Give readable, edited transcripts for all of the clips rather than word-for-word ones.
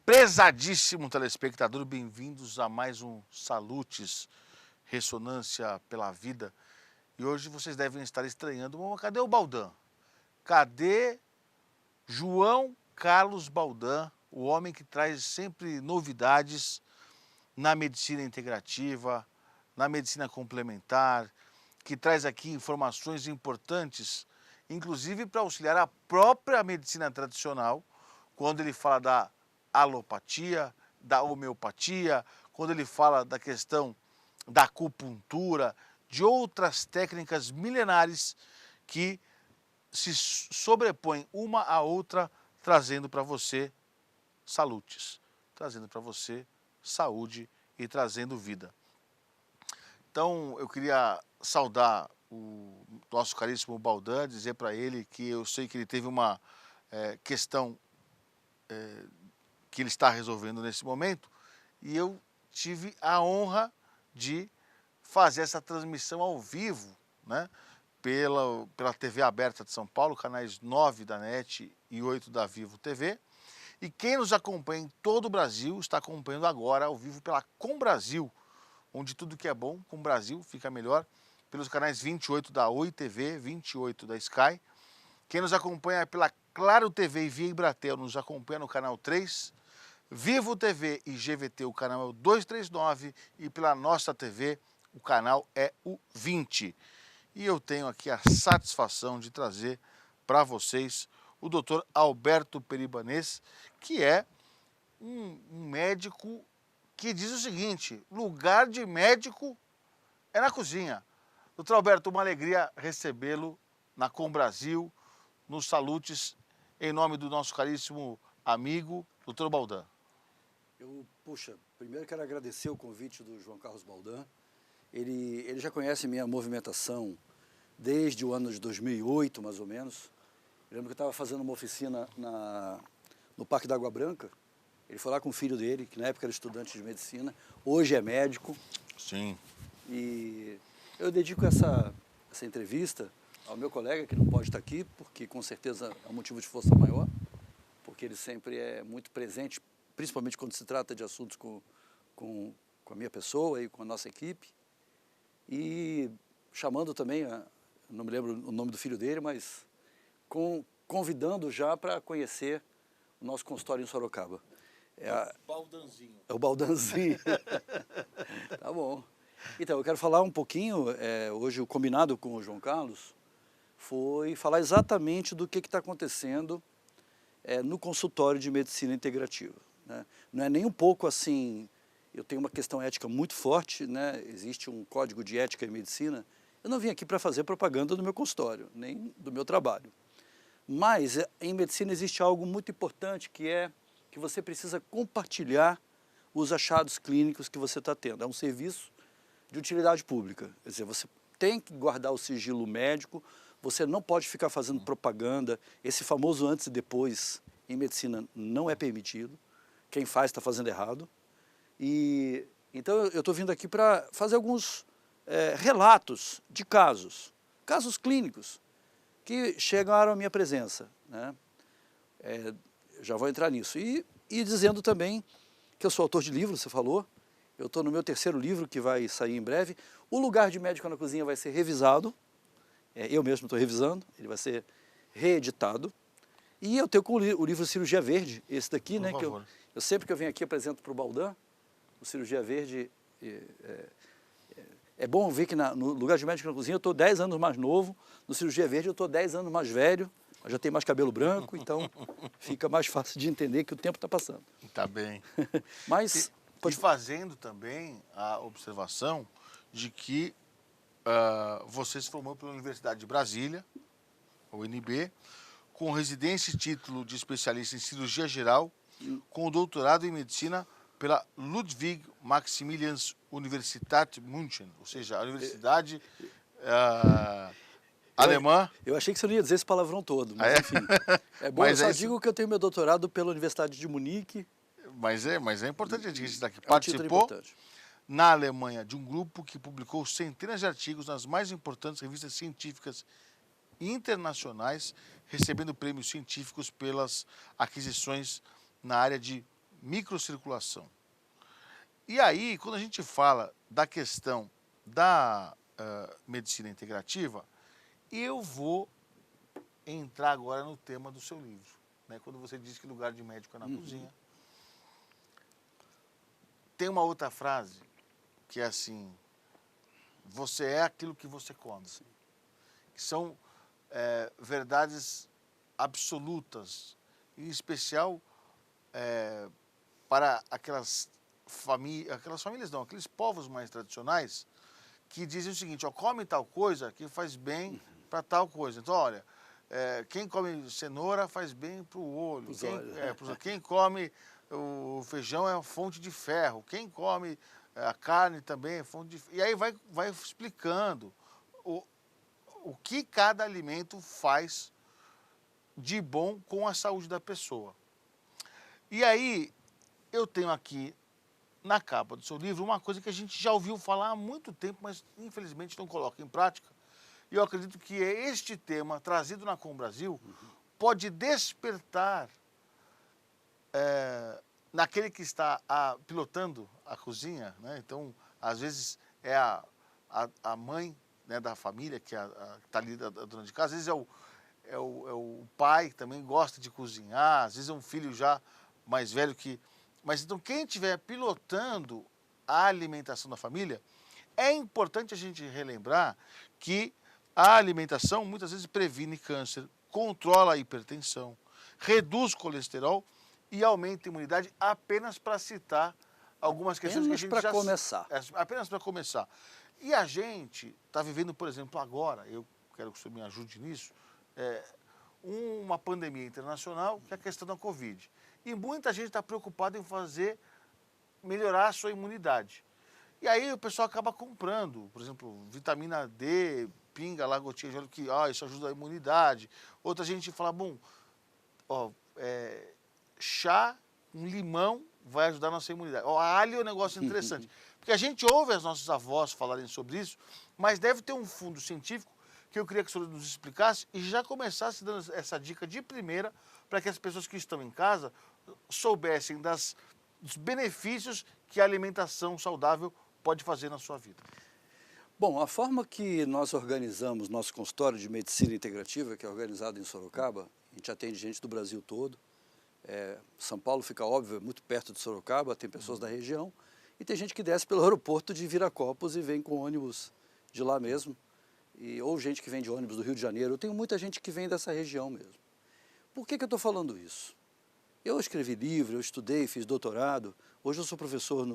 Prezadíssimo telespectador, bem-vindos a mais um Salutes, Ressonância pela Vida. E hoje vocês devem estar estranhando, cadê o Baldan? Cadê João Carlos Baldan, o homem que traz sempre novidades na medicina integrativa, na medicina complementar, que traz aqui informações importantes, inclusive para auxiliar a própria medicina tradicional, quando ele fala da alopatia, da homeopatia, quando ele fala da questão da acupuntura, de outras técnicas milenares que se sobrepõem uma à outra, trazendo para você salutes, trazendo para você saúde e trazendo vida. Então, eu queria saudar o nosso caríssimo Baldan, dizer para ele que eu sei que ele teve uma questão que ele está resolvendo nesse momento, e eu tive a honra de fazer essa transmissão ao vivo, né, pela TV aberta de São Paulo, canais 9 da NET e 8 da Vivo TV. E quem nos acompanha em todo o Brasil está acompanhando agora ao vivo pela Com Brasil, onde tudo que é bom com o Brasil fica melhor, pelos canais 28 da Oi TV, 28 da Sky. Quem nos acompanha pela Claro TV e via Embratel nos acompanha no canal 3, Vivo TV e GVT o canal é o 239 e pela Nossa TV o canal é o 20. E eu tenho aqui a satisfação de trazer para vocês o Dr. Alberto Peribanês, que é um médico que diz o seguinte: lugar de médico é na cozinha. Doutor Alberto, uma alegria recebê-lo na Com Brasil, nos Salutes, em nome do nosso caríssimo amigo, doutor Baldan. Primeiro quero agradecer o convite do João Carlos Baldan. Ele já conhece minha movimentação desde o ano de 2008, mais ou menos. Eu lembro que eu estava fazendo uma oficina no Parque da Água Branca. Ele foi lá com o filho dele, que na época era estudante de medicina, hoje é médico. Sim. E eu dedico essa entrevista ao meu colega, que não pode estar aqui, porque com certeza é um motivo de força maior, porque ele sempre é muito presente, principalmente quando se trata de assuntos com a minha pessoa e com a nossa equipe. E chamando também, não me lembro o nome do filho dele, mas convidando já para conhecer o nosso consultório em Sorocaba. O Baldanzinho. É o Baldanzinho. Tá bom. Então, eu quero falar um pouquinho, hoje o combinado com o João Carlos foi falar exatamente do que está acontecendo no consultório de medicina integrativa, né? Não é nem um pouco assim, eu tenho uma questão ética muito forte, né? Existe um código de ética em medicina. Eu não vim aqui para fazer propaganda do meu consultório, nem do meu trabalho. Mas em medicina existe algo muito importante, que é que você precisa compartilhar os achados clínicos que você está tendo. É um serviço de utilidade pública. Quer dizer, você tem que guardar o sigilo médico, você não pode ficar fazendo propaganda. Esse famoso antes e depois em medicina não é permitido. Quem faz está fazendo errado. E então eu estou vindo aqui para fazer alguns relatos de casos clínicos que chegaram à minha presença, né? Já vou entrar nisso. E dizendo também que eu sou autor de livro, você falou. Eu estou no meu 3º livro, que vai sair em breve. O Lugar de Médico na Cozinha vai ser revisado. Eu mesmo estou revisando, ele vai ser reeditado. E eu tenho com o livro Cirurgia Verde, esse daqui, né? Que eu sempre que eu venho aqui apresento para o Baldan, o Cirurgia Verde. É bom ver que no Lugar de Médico na Cozinha eu estou 10 anos mais novo, no Cirurgia Verde eu estou 10 anos mais velho, eu já tenho mais cabelo branco, então fica mais fácil de entender que o tempo está passando. Tá bem. Mas... E fazendo também a observação de que você se formou pela Universidade de Brasília, a UNB, com residência e título de especialista em cirurgia geral, com doutorado em medicina pela Ludwig Maximilians Universität München, ou seja, a Universidade alemã. Eu achei que você não ia dizer esse palavrão todo, mas enfim. É bom, eu só digo que eu tenho meu doutorado pela Universidade de Munique. Mas é importante a gente registrar que participou na Alemanha de um grupo que publicou centenas de artigos nas mais importantes revistas científicas internacionais, recebendo prêmios científicos pelas aquisições na área de microcirculação. E aí, quando a gente fala da questão da medicina integrativa, eu vou entrar agora no tema do seu livro, né? Quando você diz que lugar de médico é na cozinha. Tem uma outra frase que é assim: você é aquilo que você come. Que são verdades absolutas, em especial para aquelas famílias não, aqueles povos mais tradicionais que dizem o seguinte: ó, come tal coisa que faz bem para tal coisa. Então, olha, quem come cenoura faz bem para o olho. Quem come o feijão é fonte de ferro. Quem come a carne também é fonte de... E aí vai explicando o que cada alimento faz de bom com a saúde da pessoa. E aí eu tenho aqui na capa do seu livro uma coisa que a gente já ouviu falar há muito tempo, mas infelizmente não coloca em prática. E eu acredito que este tema, trazido na Com Brasil, pode despertar naquele que está pilotando a cozinha, né? Então, às vezes é a mãe, né, da família, que está ali, a dona de casa, às vezes é o pai que também gosta de cozinhar, às vezes é um filho já mais velho que... Mas então quem estiver pilotando a alimentação da família, é importante a gente relembrar que a alimentação muitas vezes previne câncer, controla a hipertensão, reduz o colesterol e aumenta a imunidade, apenas para citar algumas questões que a gente já... Apenas para começar. E a gente está vivendo, por exemplo, agora, eu quero que o senhor me ajude nisso, uma pandemia internacional, que é a questão da Covid. E muita gente está preocupada em melhorar a sua imunidade. E aí o pessoal acaba comprando, por exemplo, vitamina D, pinga lá, gotinha de óleo, que isso ajuda a imunidade. Outra gente fala, bom, chá com limão vai ajudar a nossa imunidade. Alho é um negócio interessante. Porque a gente ouve as nossas avós falarem sobre isso, mas deve ter um fundo científico que eu queria que o senhor nos explicasse e já começasse dando essa dica de primeira para que as pessoas que estão em casa soubessem dos benefícios que a alimentação saudável pode fazer na sua vida. Bom, a forma que nós organizamos nosso consultório de medicina integrativa, que é organizado em Sorocaba, a gente atende gente do Brasil todo. São Paulo fica, óbvio, muito perto de Sorocaba, tem pessoas da região, e tem gente que desce pelo aeroporto de Viracopos e vem com ônibus de lá mesmo, ou gente que vem de ônibus do Rio de Janeiro. Eu tenho muita gente que vem dessa região mesmo. Por que eu estou falando isso? Eu escrevi livro, eu estudei, fiz doutorado, hoje eu sou professor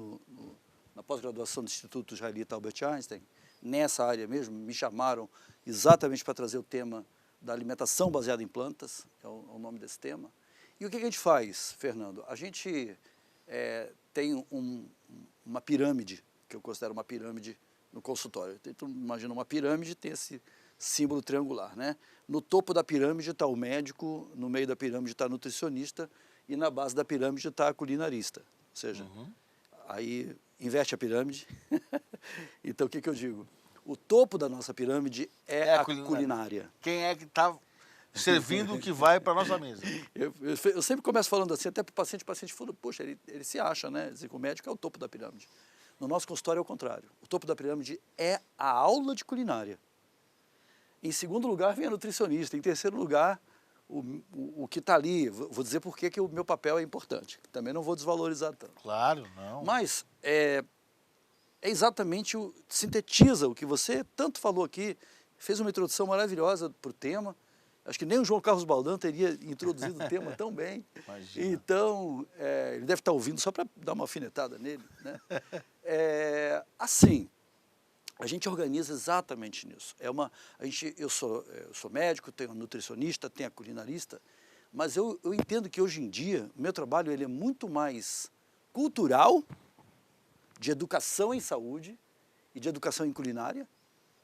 na pós-graduação do Instituto Israelita Albert Einstein, nessa área mesmo, me chamaram exatamente para trazer o tema da alimentação baseada em plantas, é o nome desse tema. E o que a gente faz, Fernando? A gente tem uma pirâmide, que eu considero uma pirâmide no consultório. Então, imagina uma pirâmide, tem esse símbolo triangular, né? No topo da pirâmide está o médico, no meio da pirâmide está o nutricionista e na base da pirâmide está a culinarista. Ou seja, aí inverte a pirâmide. Então, o que eu digo? O topo da nossa pirâmide é a culinária. Quem é que está servindo o que vai para a nossa mesa? Eu sempre começo falando assim, até para o paciente fala, poxa, ele se acha, né? Dizer que o médico é o topo da pirâmide. No nosso consultório é o contrário. O topo da pirâmide é a aula de culinária. Em segundo lugar vem a nutricionista. Em terceiro lugar, o que está ali. Vou dizer por que o meu papel é importante. Também não vou desvalorizar tanto. Claro, não. Mas exatamente sintetiza o que você tanto falou aqui. Fez uma introdução maravilhosa para o tema. Acho que nem o João Carlos Baldan teria introduzido o tema tão bem. Imagina. Então, ele deve estar ouvindo só para dar uma alfinetada nele, né? Assim, a gente organiza exatamente nisso. Eu sou médico, tenho a nutricionista, tenho a culinarista, mas eu entendo que hoje em dia o meu trabalho ele é muito mais cultural, de educação em saúde e de educação em culinária,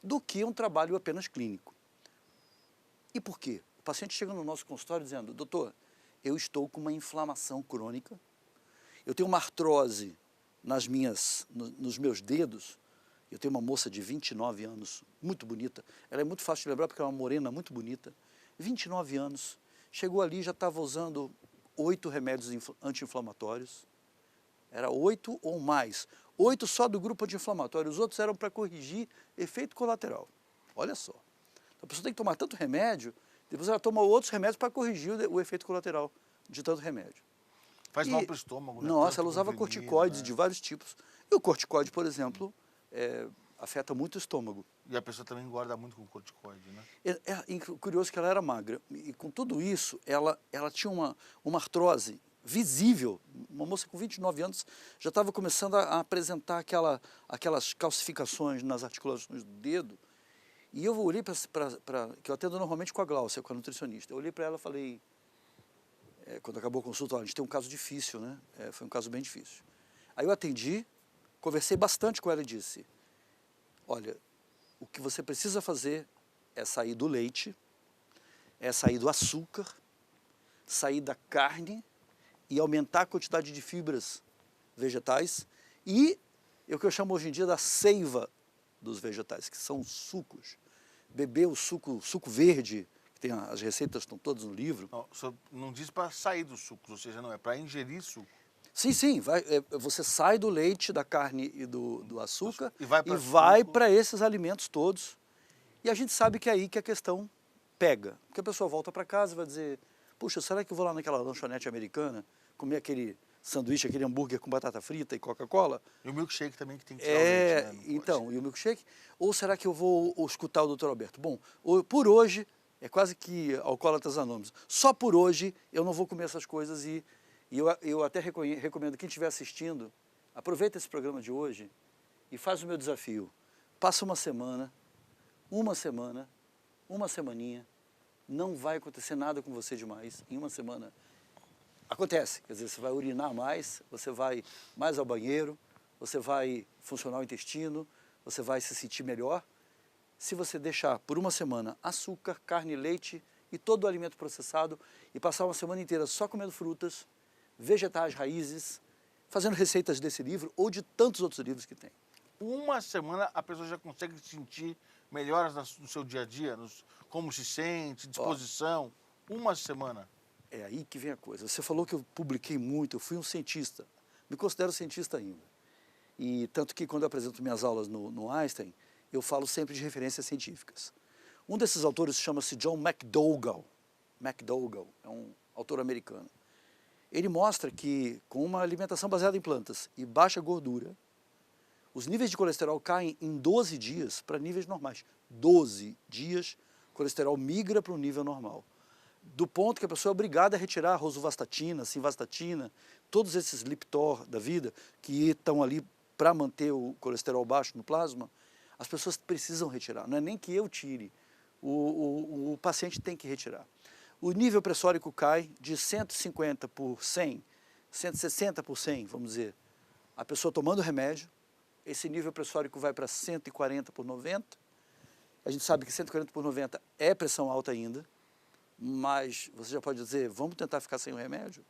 do que um trabalho apenas clínico. E por quê? O paciente chega no nosso consultório dizendo, doutor, eu estou com uma inflamação crônica, eu tenho uma artrose nos meus dedos. Eu tenho uma moça de 29 anos, muito bonita, ela é muito fácil de lembrar porque é uma morena muito bonita, 29 anos, chegou ali, já estava usando 8 remédios anti-inflamatórios, Era 8 ou mais. 8 só do grupo anti-inflamatório, os outros eram para corrigir efeito colateral. Olha só. Então, a pessoa tem que tomar tanto remédio, depois ela toma outros remédios para corrigir o efeito colateral de tanto remédio. Faz mal para o estômago, né? Nossa, Tanto ela usava comprimido, corticoides né? de vários tipos. E o corticoide, por exemplo, afeta muito o estômago. E a pessoa também engorda muito com corticoide, né? Curioso que ela era magra. E com tudo isso, ela tinha uma artrose visível. Uma moça com 29 anos já estava começando a apresentar aquelas calcificações nas articulações do dedo. E eu olhei que eu atendo normalmente com a Gláucia, com a nutricionista. Eu olhei para ela e falei, quando acabou a consulta, olha, a gente tem um caso difícil, né? Foi um caso bem difícil. Aí eu atendi, conversei bastante com ela e disse, olha, o que você precisa fazer é sair do leite, é sair do açúcar, sair da carne e aumentar a quantidade de fibras vegetais e o que eu chamo hoje em dia da seiva dos vegetais, que são os sucos. Beber o suco verde, que tem as receitas estão todas no livro. Não, só não diz para sair dos sucos, ou seja, não é para ingerir suco. Sim, sim, você sai do leite, da carne e do açúcar E vai para para esses alimentos todos. E a gente sabe que é aí que a questão pega. Porque a pessoa volta para casa e vai dizer, puxa, será que eu vou lá naquela lanchonete americana comer aquele sanduíche, aquele hambúrguer com batata frita e Coca-Cola? E o milkshake também que tem que tirar o leite, né? Então, e o milkshake? Ou será que eu vou escutar o Dr. Alberto? Bom, por hoje, é quase que alcoólatras anônimos. Só por hoje eu não vou comer essas coisas e eu até recomendo quem estiver assistindo, aproveita esse programa de hoje e faz o meu desafio. Passa uma semaninha, não vai acontecer nada com você demais. Em uma semana acontece, quer dizer, você vai urinar mais, você vai mais ao banheiro, você vai funcionar o intestino, você vai se sentir melhor. Se você deixar por uma semana açúcar, carne, leite e todo o alimento processado e passar uma semana inteira só comendo frutas, vegetais, raízes, fazendo receitas desse livro ou de tantos outros livros que tem. Uma semana a pessoa já consegue sentir melhoras no seu dia a dia, como se sente, disposição. Uma semana. É aí que vem a coisa. Você falou que eu publiquei muito, eu fui um cientista, me considero cientista ainda. E tanto que quando eu apresento minhas aulas no Einstein, eu falo sempre de referências científicas. Um desses autores chama-se John McDougall. McDougall é um autor americano. Ele mostra que com uma alimentação baseada em plantas e baixa gordura, os níveis de colesterol caem em 12 dias para níveis normais. 12 dias, o colesterol migra para um nível normal. Do ponto que a pessoa é obrigada a retirar rosuvastatina, simvastatina, todos esses Lipitor da vida, que estão ali para manter o colesterol baixo no plasma, as pessoas precisam retirar. Não é nem que eu tire, o paciente tem que retirar. O nível pressórico cai de 150 por 100, 160 por 100, vamos dizer, a pessoa tomando remédio, esse nível pressórico vai para 140 por 90, a gente sabe que 140 por 90 é pressão alta ainda, mas você já pode dizer, vamos tentar ficar sem o remédio?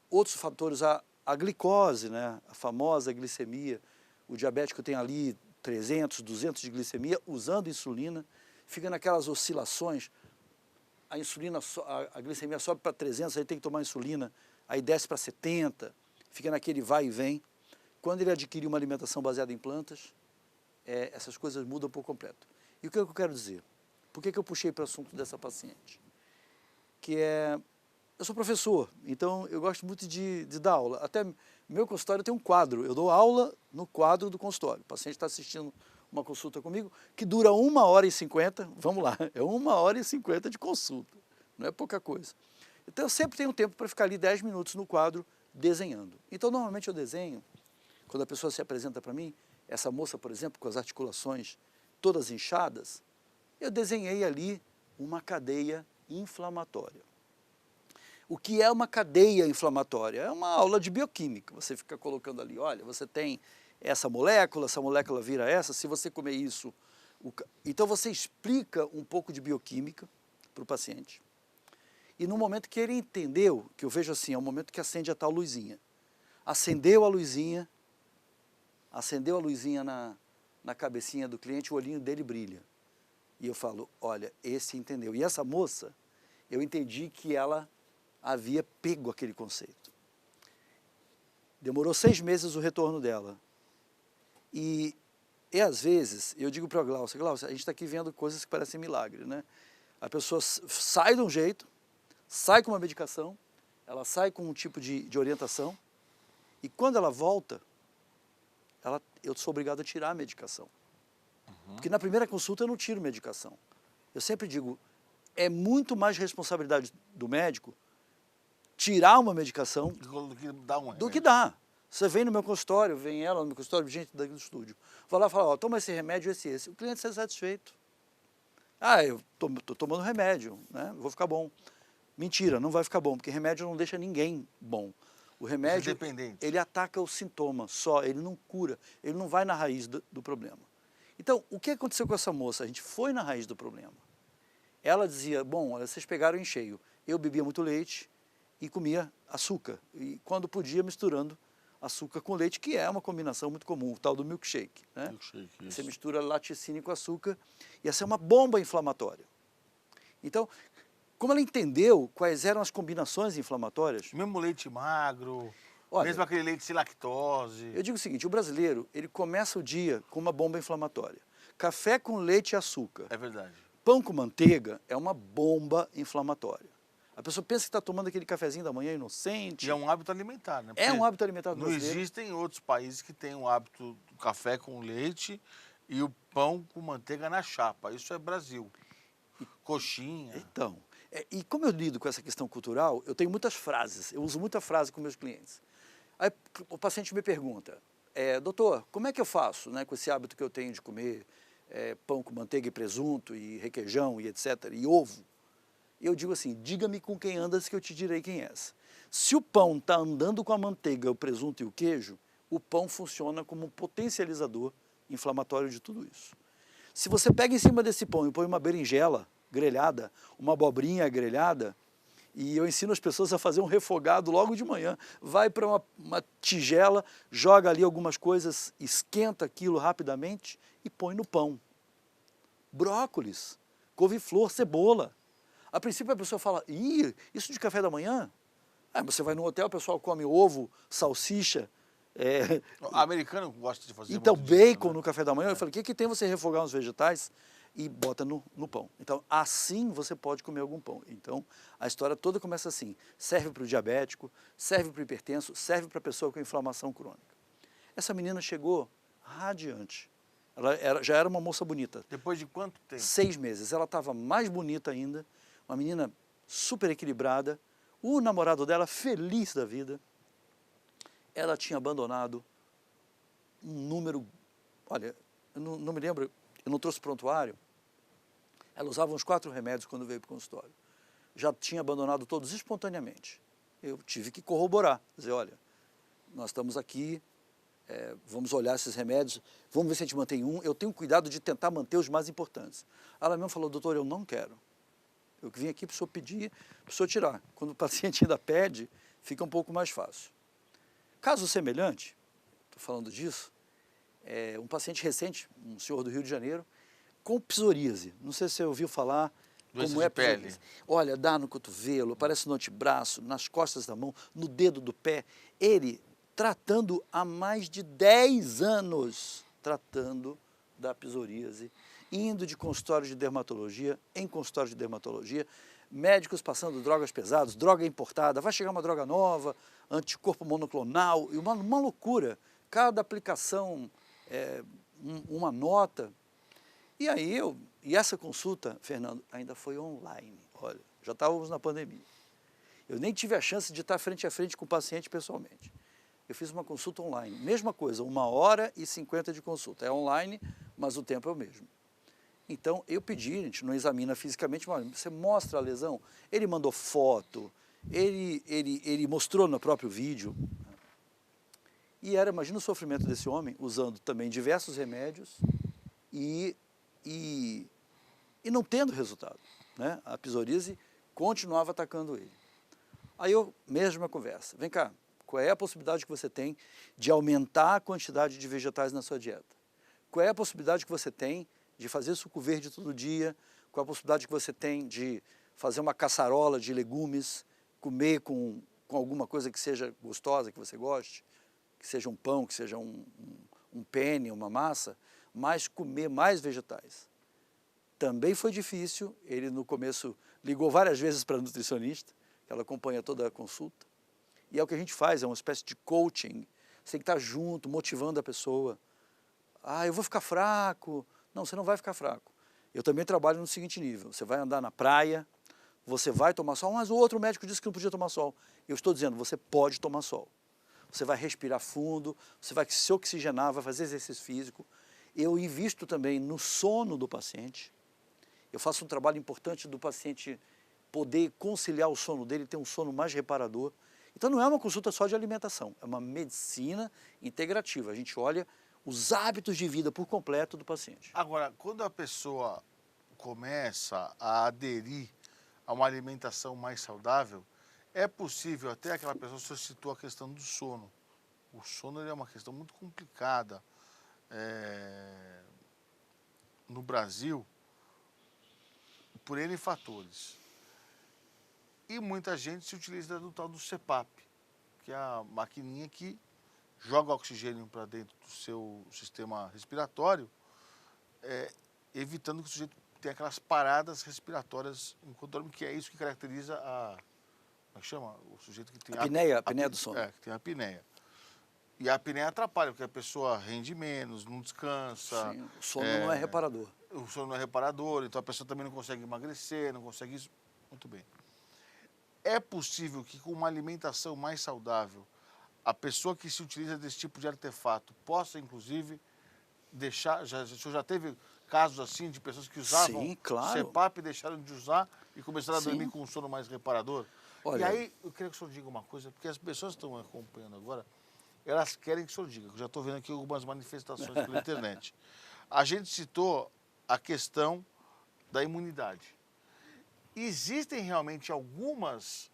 Outros fatores, a glicose, né? A famosa glicemia, o diabético tem ali 300, 200 de glicemia, usando insulina, fica naquelas oscilações, a glicemia sobe para 300, aí tem que tomar insulina, aí desce para 70, fica naquele vai e vem. Quando ele adquire uma alimentação baseada em plantas, essas coisas mudam por completo. E o que eu quero dizer? Por que eu puxei para o assunto dessa paciente? Eu sou professor, então eu gosto muito de dar aula. Até meu consultório tem um quadro, eu dou aula no quadro do consultório. O paciente está assistindo uma consulta comigo que dura 1h50, vamos lá, é 1h50 de consulta, não é pouca coisa. Então eu sempre tenho tempo para ficar ali 10 minutos no quadro desenhando. Então normalmente eu desenho, quando a pessoa se apresenta para mim, essa moça, por exemplo, com as articulações todas inchadas, eu desenhei ali uma cadeia inflamatória. O que é uma cadeia inflamatória? É uma aula de bioquímica. Você fica colocando ali, olha, você tem essa molécula vira essa, se você comer isso... Então você explica um pouco de bioquímica para o paciente. E no momento que ele entendeu, que eu vejo assim, é o momento que acende a tal luzinha. Acendeu a luzinha na cabecinha do cliente, o olhinho dele brilha. E eu falo, olha, esse entendeu. E essa moça, eu entendi que ela havia pego aquele conceito. Demorou 6 meses o retorno dela. E às vezes, eu digo para a Glaucia, a gente está aqui vendo coisas que parecem milagre, né? A pessoa sai de um jeito, sai com uma medicação, ela sai com um tipo de orientação, e quando ela volta, eu sou obrigado a tirar a medicação. Porque na primeira consulta eu não tiro medicação. Eu sempre digo, é muito mais responsabilidade do médico tirar uma medicação do que dar. Você vem no meu consultório, vem ela no meu consultório, gente daqui do estúdio. Vai lá e fala, ó, toma esse remédio, esse. O cliente sai satisfeito. Ah, eu tô tomando remédio, né? Vou ficar bom. Mentira, não vai ficar bom, porque remédio não deixa ninguém bom. O remédio, ele ataca o sintoma só, ele não cura, ele não vai na raiz do problema. Então, o que aconteceu com essa moça? A gente foi na raiz do problema. Ela dizia, bom, olha, vocês pegaram em cheio. Eu bebia muito leite e comia açúcar. E quando podia, misturando açúcar com leite, que é uma combinação muito comum, o tal do milkshake. Né? Você mistura laticínio com açúcar e essa é uma bomba inflamatória. Então, como ela entendeu quais eram as combinações inflamatórias... Mesmo leite magro, olha, mesmo aquele leite sem lactose... Eu digo o seguinte, o brasileiro, ele começa o dia com uma bomba inflamatória. Café com leite e açúcar. É verdade. Pão com manteiga é uma bomba inflamatória. A pessoa pensa que está tomando aquele cafezinho da manhã inocente. E é um hábito alimentar, né? É um hábito alimentar do brasileiro. Não existem outros países que têm o hábito do café com leite e o pão com manteiga na chapa. Isso é Brasil. Coxinha. Então, e como eu lido com essa questão cultural, eu tenho muitas frases, eu uso muita frase com meus clientes. Aí o paciente me pergunta, doutor, como é que eu faço, né, com esse hábito que eu tenho de comer pão com manteiga e presunto, e requeijão, e etc., e ovo? E eu digo assim, diga-me com quem andas que eu te direi quem és. Se o pão está andando com a manteiga, o presunto e o queijo, o pão funciona como um potencializador inflamatório de tudo isso. Se você pega em cima desse pão e põe uma berinjela grelhada, uma abobrinha grelhada, e eu ensino as pessoas a fazer um refogado logo de manhã, vai para uma tigela, joga ali algumas coisas, esquenta aquilo rapidamente e põe no pão. Brócolis, couve-flor, cebola. A princípio a pessoa fala, ih, isso de café da manhã? Ah, você vai no hotel, o pessoal come ovo, salsicha. O americano gosta de fazer então, muito bacon disso, né? no café da manhã. Eu falei, o que tem você refogar uns vegetais e bota no pão? Então, assim você pode comer algum pão. Então, a história toda começa assim. Serve para o diabético, serve para o hipertenso, serve para a pessoa com inflamação crônica. Essa menina chegou radiante. Ela já era uma moça bonita. Depois de quanto tempo? 6 meses. Ela estava mais bonita ainda, uma menina super equilibrada, o namorado dela feliz da vida. Ela tinha abandonado um número, olha, eu não me lembro, eu não trouxe prontuário, ela usava uns 4 remédios quando veio para o consultório. Já tinha abandonado todos espontaneamente. Eu tive que corroborar, dizer, olha, nós estamos aqui, vamos olhar esses remédios, vamos ver se a gente mantém um, eu tenho cuidado de tentar manter os mais importantes. Ela mesmo falou, doutor, eu não quero. Eu vim aqui para o senhor pedir, para o senhor tirar. Quando o paciente ainda pede, fica um pouco mais fácil. Caso semelhante, estou falando disso, um paciente recente, um senhor do Rio de Janeiro, com psoríase. Não sei se você ouviu falar como é psoríase. Olha, dá no cotovelo, aparece no antebraço, nas costas da mão, no dedo do pé. Ele tratando há mais de 10 anos, tratando da psoríase, indo de consultório de dermatologia em consultório de dermatologia, médicos passando drogas pesadas, droga importada, vai chegar uma droga nova, anticorpo monoclonal, e uma loucura. Cada aplicação uma nota. E aí e essa consulta, Fernando, ainda foi online. Olha, já estávamos na pandemia. Eu nem tive a chance de estar frente a frente com o paciente pessoalmente. Eu fiz uma consulta online, mesma coisa, 1h50 de consulta. É online, mas o tempo é o mesmo. Então, eu pedi, a gente não examina fisicamente, mas você mostra a lesão. Ele mandou foto, ele mostrou no próprio vídeo. E imagina o sofrimento desse homem, usando também diversos remédios e não tendo resultado, né? A psoríase continuava atacando ele. Aí mesma conversa, vem cá, qual é a possibilidade que você tem de aumentar a quantidade de vegetais na sua dieta? Qual é a possibilidade que você tem de fazer suco verde todo dia? Qual é a possibilidade que você tem de fazer uma caçarola de legumes, comer com alguma coisa que seja gostosa, que você goste? que seja um pão, que seja um penne, uma massa, mas comer mais vegetais. Também foi difícil, ele no começo ligou várias vezes para a nutricionista, que ela acompanha toda a consulta, e é o que a gente faz, é uma espécie de coaching, você tem que estar junto, motivando a pessoa. Ah, eu vou ficar fraco. Não, você não vai ficar fraco. Eu também trabalho no seguinte nível, você vai andar na praia, você vai tomar sol, mas o outro médico disse que não podia tomar sol. Eu estou dizendo, você pode tomar sol. Você vai respirar fundo, você vai se oxigenar, vai fazer exercício físico. Eu invisto também no sono do paciente. Eu faço um trabalho importante do paciente poder conciliar o sono dele, ter um sono mais reparador. Então não é uma consulta só de alimentação, é uma medicina integrativa. A gente olha os hábitos de vida por completo do paciente. Agora, quando a pessoa começa a aderir a uma alimentação mais saudável, é possível, até aquela pessoa, você citou a questão do sono. O sono ele é uma questão muito complicada. No Brasil, por N fatores. E muita gente se utiliza do tal do CPAP, que é a maquininha que joga oxigênio para dentro do seu sistema respiratório, evitando que o sujeito tenha aquelas paradas respiratórias enquanto dorme, que é isso que caracteriza a... Como é que chama? O sujeito que tem A apneia do sono. que tem a apneia. E a apneia atrapalha, porque a pessoa rende menos, não descansa. Sim, o sono não é reparador. O sono não é reparador, então a pessoa também não consegue emagrecer, não consegue isso. Muito bem. É possível que com uma alimentação mais saudável, a pessoa que se utiliza desse tipo de artefato possa, inclusive, deixar... O senhor já teve casos assim de pessoas que usavam Sim, claro. CPAP e deixaram de usar e começaram a Sim. dormir com um sono mais reparador? Olha, E aí, eu queria que o senhor diga uma coisa, porque as pessoas que estão acompanhando agora, elas querem que o senhor diga, que eu já estou vendo aqui algumas manifestações pela internet. A gente citou a questão da imunidade. Existem realmente algumas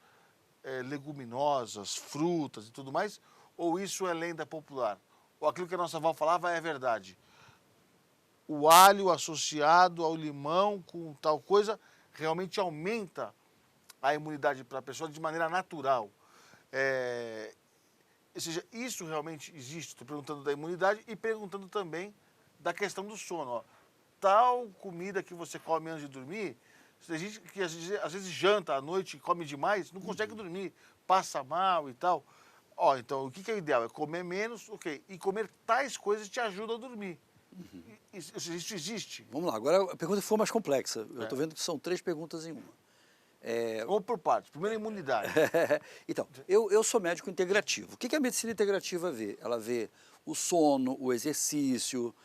leguminosas, frutas e tudo mais, ou isso é lenda popular? Ou aquilo que a nossa avó falava é verdade? O alho associado ao limão com tal coisa realmente aumenta a imunidade para a pessoa de maneira natural. Ou seja, isso realmente existe? Estou perguntando da imunidade e perguntando também da questão do sono. Ó. Tal comida que você come antes de dormir, tem gente que às vezes janta à noite e come demais, não consegue dormir, passa mal e tal. Ó, então, o que é o ideal? É comer menos, ok. E comer tais coisas te ajuda a dormir. Isso existe? Vamos lá, agora a pergunta foi mais complexa. Eu estou vendo que são 3 perguntas em uma. Vamos por partes. Primeiro, a imunidade. Então, eu sou médico integrativo. O que a medicina integrativa vê? Ela vê o sono, o exercício,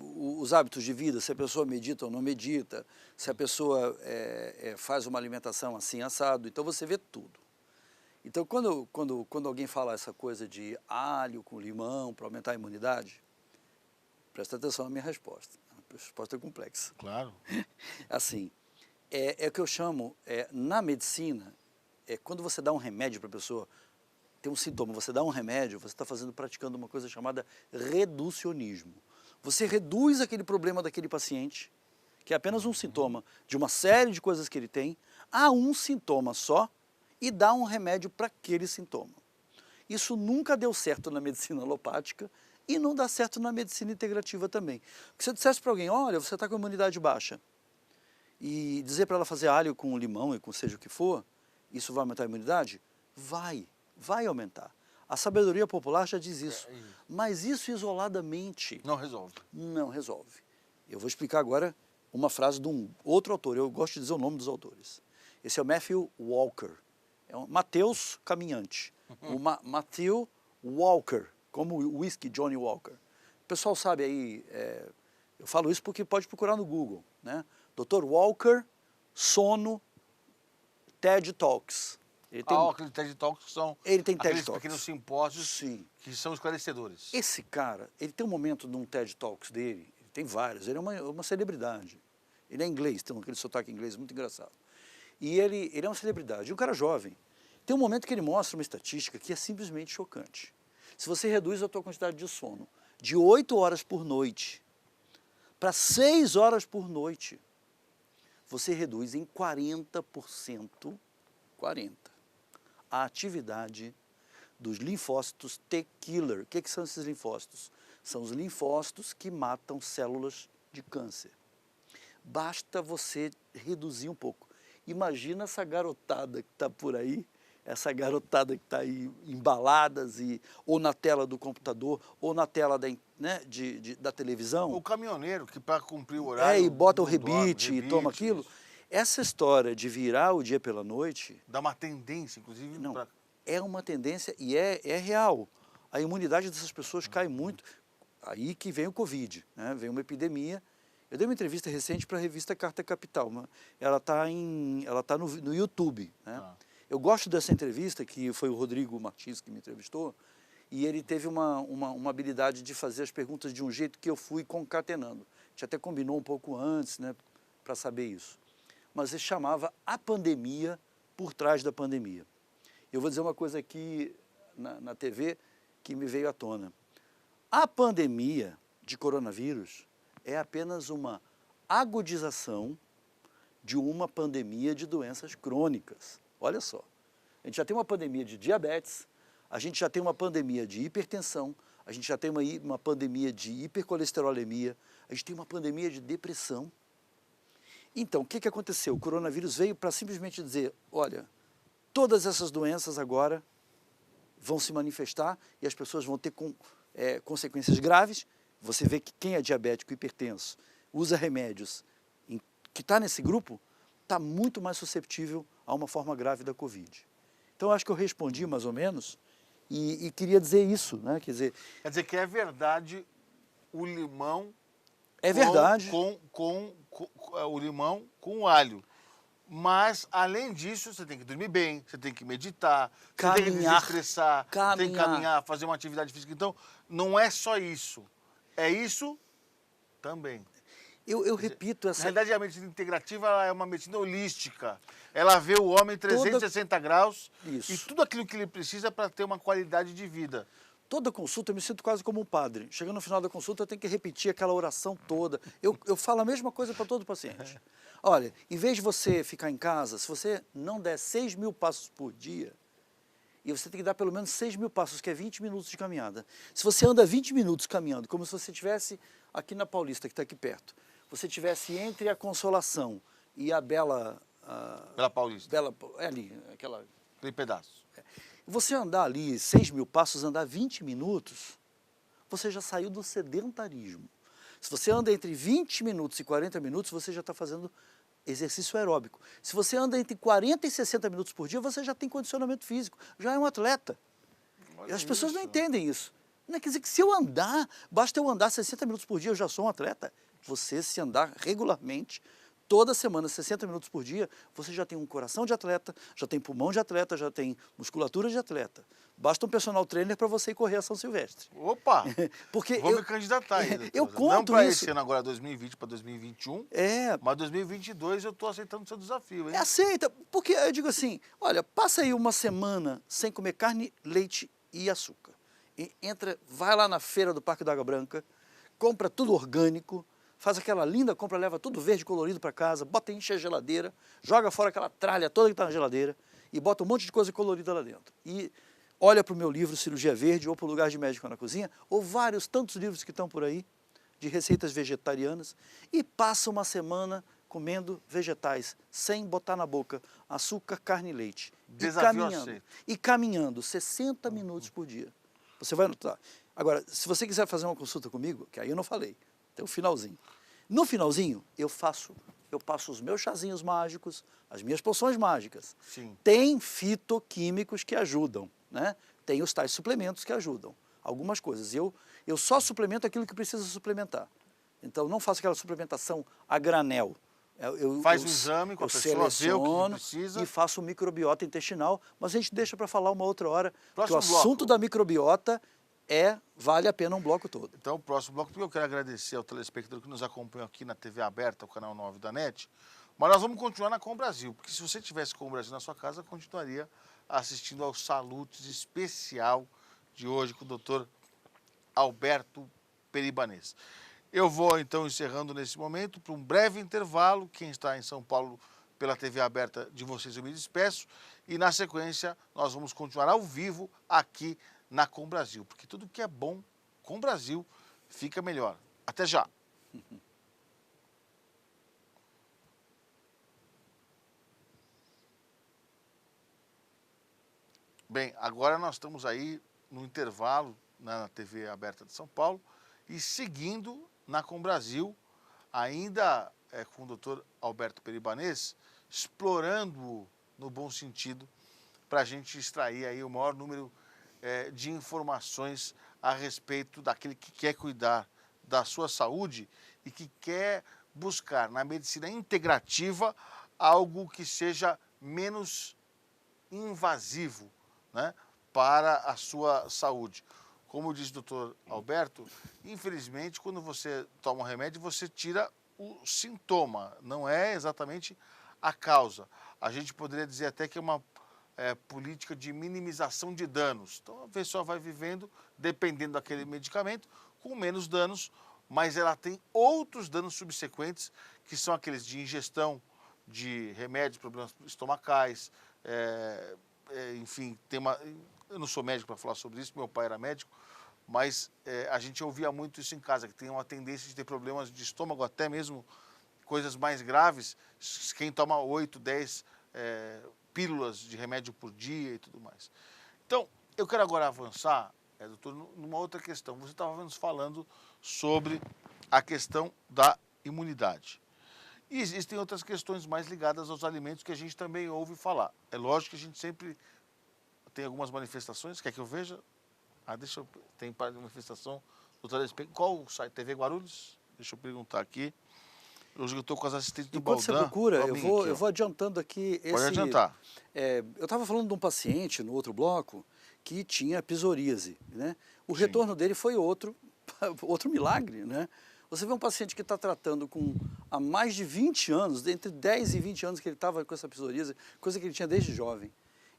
os hábitos de vida, se a pessoa medita ou não medita, se a pessoa faz uma alimentação assim, assado. Então, você vê tudo. Então, quando alguém fala essa coisa de alho com limão para aumentar a imunidade, presta atenção na minha resposta. A resposta é complexa. Claro. Assim, é o que eu chamo, na medicina, quando você dá um remédio para a pessoa, tem um sintoma, você dá um remédio, você está praticando uma coisa chamada reducionismo. Você reduz aquele problema daquele paciente, que é apenas um sintoma de uma série de coisas que ele tem, a um sintoma só, e dá um remédio para aquele sintoma. Isso nunca deu certo na medicina alopática e não dá certo na medicina integrativa também. Porque se eu dissesse para alguém, olha, você está com a imunidade baixa, e dizer para ela fazer alho com limão e com seja o que for, isso vai aumentar a imunidade? Vai aumentar. A sabedoria popular já diz isso. Mas isso isoladamente... Não resolve. Não resolve. Eu vou explicar agora uma frase de um outro autor, eu gosto de dizer o nome dos autores. Esse é o Matthew Walker. É um Mateus Caminhante. O Matthew Walker, como o whisky Johnny Walker. O pessoal sabe aí, eu falo isso porque pode procurar no Google, né? Dr. Walker, sono, TED Talks. Aqueles TED Talks são aqueles pequenos simpósios. Sim. Que são esclarecedores. Esse cara, ele tem um momento num TED Talks dele, ele tem vários, ele é uma celebridade. Ele é inglês, tem aquele sotaque inglês muito engraçado. E ele é uma celebridade, um cara jovem. Tem um momento que ele mostra uma estatística que é simplesmente chocante. Se você reduz a tua quantidade de sono de 8 horas por noite para 6 horas por noite, você reduz em 40%, a atividade dos linfócitos T-killer. O que são esses linfócitos? São os linfócitos que matam células de câncer. Basta você reduzir um pouco. Imagina essa garotada que está por aí, essa garotada que está aí embaladas, ou na tela do computador, ou na tela da televisão. O caminhoneiro que para cumprir o horário... e bota o não dorme, rebite e toma aquilo. isso. Essa história de virar o dia pela noite... Dá uma tendência, inclusive... Não, é uma tendência e é real. A imunidade dessas pessoas cai muito. Aí que vem o Covid, né? Vem uma epidemia. Eu dei uma entrevista recente para a revista Carta Capital. Ela está no YouTube, né? Eu gosto dessa entrevista, que foi o Rodrigo Martins que me entrevistou, e ele teve uma habilidade de fazer as perguntas de um jeito que eu fui concatenando. A gente até combinou um pouco antes, né, para saber isso. Mas ele chamava A Pandemia por Trás da Pandemia. Eu vou dizer uma coisa aqui na TV que me veio à tona. A pandemia de coronavírus é apenas uma agudização de uma pandemia de doenças crônicas. Olha só, a gente já tem uma pandemia de diabetes, a gente já tem uma pandemia de hipertensão, a gente já tem uma pandemia de hipercolesterolemia, a gente tem uma pandemia de depressão. Então, o que aconteceu? O coronavírus veio para simplesmente dizer, olha, todas essas doenças agora vão se manifestar e as pessoas vão ter consequências graves. Você vê que quem é diabético, hipertenso, usa remédios, que está nesse grupo, está muito mais susceptível a uma forma grave da Covid. Então, acho que eu respondi mais ou menos e queria dizer isso, né? Quer dizer que é verdade o limão... É verdade. O limão com o alho. Mas, além disso, você tem que dormir bem, você tem que meditar, você tem que desestressar, tem que caminhar, fazer uma atividade física. Então, não é só isso. É isso também. Eu repito essa... Na realidade, a medicina integrativa ela é uma medicina holística. Ela vê o homem em 360 graus Isso. e tudo aquilo que ele precisa para ter uma qualidade de vida. Toda consulta eu me sinto quase como um padre. Chegando no final da consulta eu tenho que repetir aquela oração toda. Eu falo a mesma coisa para todo paciente. Olha, em vez de você ficar em casa, se você não der 6.000 passos por dia, e você tem que dar pelo menos 6.000 passos, que é 20 minutos de caminhada. Se você anda 20 minutos caminhando, como se você estivesse aqui na Paulista, que está aqui perto, você estivesse entre a Consolação e a Bela Paulista. Ali, aquele pedaço. Você andar ali 6.000 passos, andar 20 minutos, você já saiu do sedentarismo. Se você anda entre 20 minutos e 40 minutos, você já está fazendo exercício aeróbico. Se você anda entre 40 e 60 minutos por dia, você já tem condicionamento físico, já é um atleta. E as pessoas não entendem isso. Não quer dizer que se eu andar, basta eu andar 60 minutos por dia, eu já sou um atleta. Você, se andar regularmente, toda semana, 60 minutos por dia, você já tem um coração de atleta, já tem pulmão de atleta, já tem musculatura de atleta. Basta um personal trainer para você ir correr a São Silvestre. Opa! Porque vou me candidatar ainda. Eu conto não para isso. esse ano agora, 2020 para 2021, mas 2022 eu estou aceitando o seu desafio, hein? Aceita, porque eu digo assim, olha, passa aí uma semana sem comer carne, leite e açúcar. Vai lá na feira do Parque da Água Branca, compra tudo orgânico, faz aquela linda compra, leva tudo verde colorido para casa, enche a geladeira, joga fora aquela tralha toda que está na geladeira e bota um monte de coisa colorida lá dentro. E olha para o meu livro Cirurgia Verde, ou para o Lugar de Médico na Cozinha, ou tantos livros que estão por aí, de receitas vegetarianas, e passa uma semana comendo vegetais, sem botar na boca açúcar, carne e leite. E caminhando 60 minutos por dia. Você vai notar. Agora, se você quiser fazer uma consulta comigo, que aí eu não falei, tem um finalzinho. No finalzinho, eu passo os meus chazinhos mágicos, as minhas poções mágicas. Sim. Tem fitoquímicos que ajudam, né? Tem os tais suplementos que ajudam. Algumas coisas. Eu só suplemento aquilo que precisa suplementar. Então, não faço aquela suplementação a granel. Faz um exame com a pessoa, vê o que precisa. E faço microbiota intestinal, mas a gente deixa para falar uma outra hora, porque o assunto da microbiota vale a pena um bloco todo. Então, o próximo bloco, porque eu quero agradecer ao telespectador que nos acompanha aqui na TV aberta, o canal 9 da NET, mas nós vamos continuar na Com Brasil, porque se você tivesse Com Brasil na sua casa, continuaria assistindo ao Salutes especial de hoje com o Dr. Alberto Peribanês. Eu vou, então, encerrando nesse momento, para um breve intervalo. Quem está em São Paulo pela TV aberta de vocês, eu me despeço. E na sequência, nós vamos continuar ao vivo aqui na Com Brasil, porque tudo que é bom com o Brasil fica melhor. Até já! Bem, agora nós estamos aí no intervalo na TV aberta de São Paulo e seguindo na Com Brasil, ainda com o Dr. Alberto Peribanês, explorando no bom sentido para a gente extrair aí o maior número de informações a respeito daquele que quer cuidar da sua saúde e que quer buscar na medicina integrativa algo que seja menos invasivo, né, para a sua saúde. Como diz o doutor Alberto, infelizmente, quando você toma um remédio, você tira o sintoma, não é exatamente a causa. A gente poderia dizer até que é uma política de minimização de danos. Então, a pessoa vai vivendo, dependendo daquele medicamento, com menos danos, mas ela tem outros danos subsequentes, que são aqueles de ingestão de remédios, problemas estomacais, enfim, eu não sou médico para falar sobre isso, meu pai era médico, mas a gente ouvia muito isso em casa, que tem uma tendência de ter problemas de estômago, até mesmo coisas mais graves, quem toma 8, 10 pílulas de remédio por dia e tudo mais. Então, eu quero agora avançar, doutor, numa outra questão. Você estava nos falando sobre a questão da imunidade. E existem outras questões mais ligadas aos alimentos que a gente também ouve falar. É lógico que a gente sempre tem algumas manifestações. Quer que eu veja? Tem manifestação do telespectador. Qual o site? TV Guarulhos? Deixa eu perguntar aqui. Hoje eu estou com as assistentes do Baldan. Enquanto você procura, eu vou adiantando aqui Pode adiantar. Eu estava falando de um paciente no outro bloco que tinha psoríase, né? O retorno dele foi outro milagre, né? Você vê um paciente que está tratando há mais de 20 anos, entre 10 e 20 anos que ele estava com essa psoríase, coisa que ele tinha desde jovem.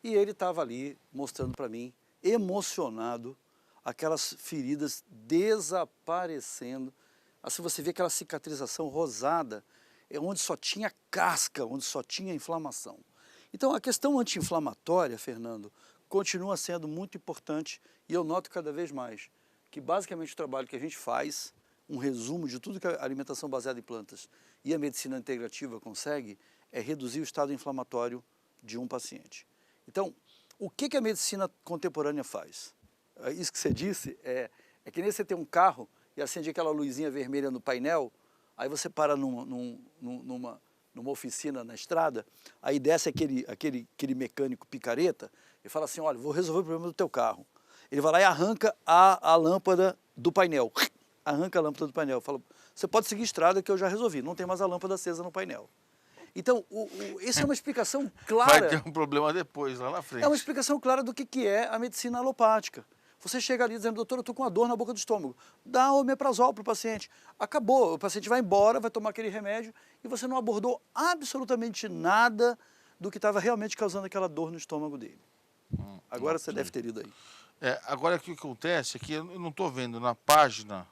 E ele estava ali mostrando para mim, emocionado, aquelas feridas desaparecendo. Assim você vê aquela cicatrização rosada, onde só tinha casca, onde só tinha inflamação. Então a questão anti-inflamatória, Fernando, continua sendo muito importante e eu noto cada vez mais que basicamente o trabalho que a gente faz, um resumo de tudo que a alimentação baseada em plantas e a medicina integrativa consegue, é reduzir o estado inflamatório de um paciente. Então, o que a medicina contemporânea faz? Isso que você disse é que nem você tem um carro e acende aquela luzinha vermelha no painel, aí você para numa oficina na estrada, aí desce aquele mecânico picareta e fala assim, olha, vou resolver o problema do teu carro. Ele vai lá e arranca a lâmpada do painel. Arranca a lâmpada do painel. Fala, você pode seguir a estrada que eu já resolvi, não tem mais a lâmpada acesa no painel. Então, essa é uma explicação clara. Vai ter um problema depois, lá na frente. É uma explicação clara do que é a medicina alopática. Você chega ali dizendo, doutor, eu estou com uma dor na boca do estômago. Dá omeprazol para o paciente. Acabou, o paciente vai embora, vai tomar aquele remédio e você não abordou absolutamente nada do que estava realmente causando aquela dor no estômago dele. Agora você deve ter ido aí. Agora o que acontece é que eu não estou vendo na página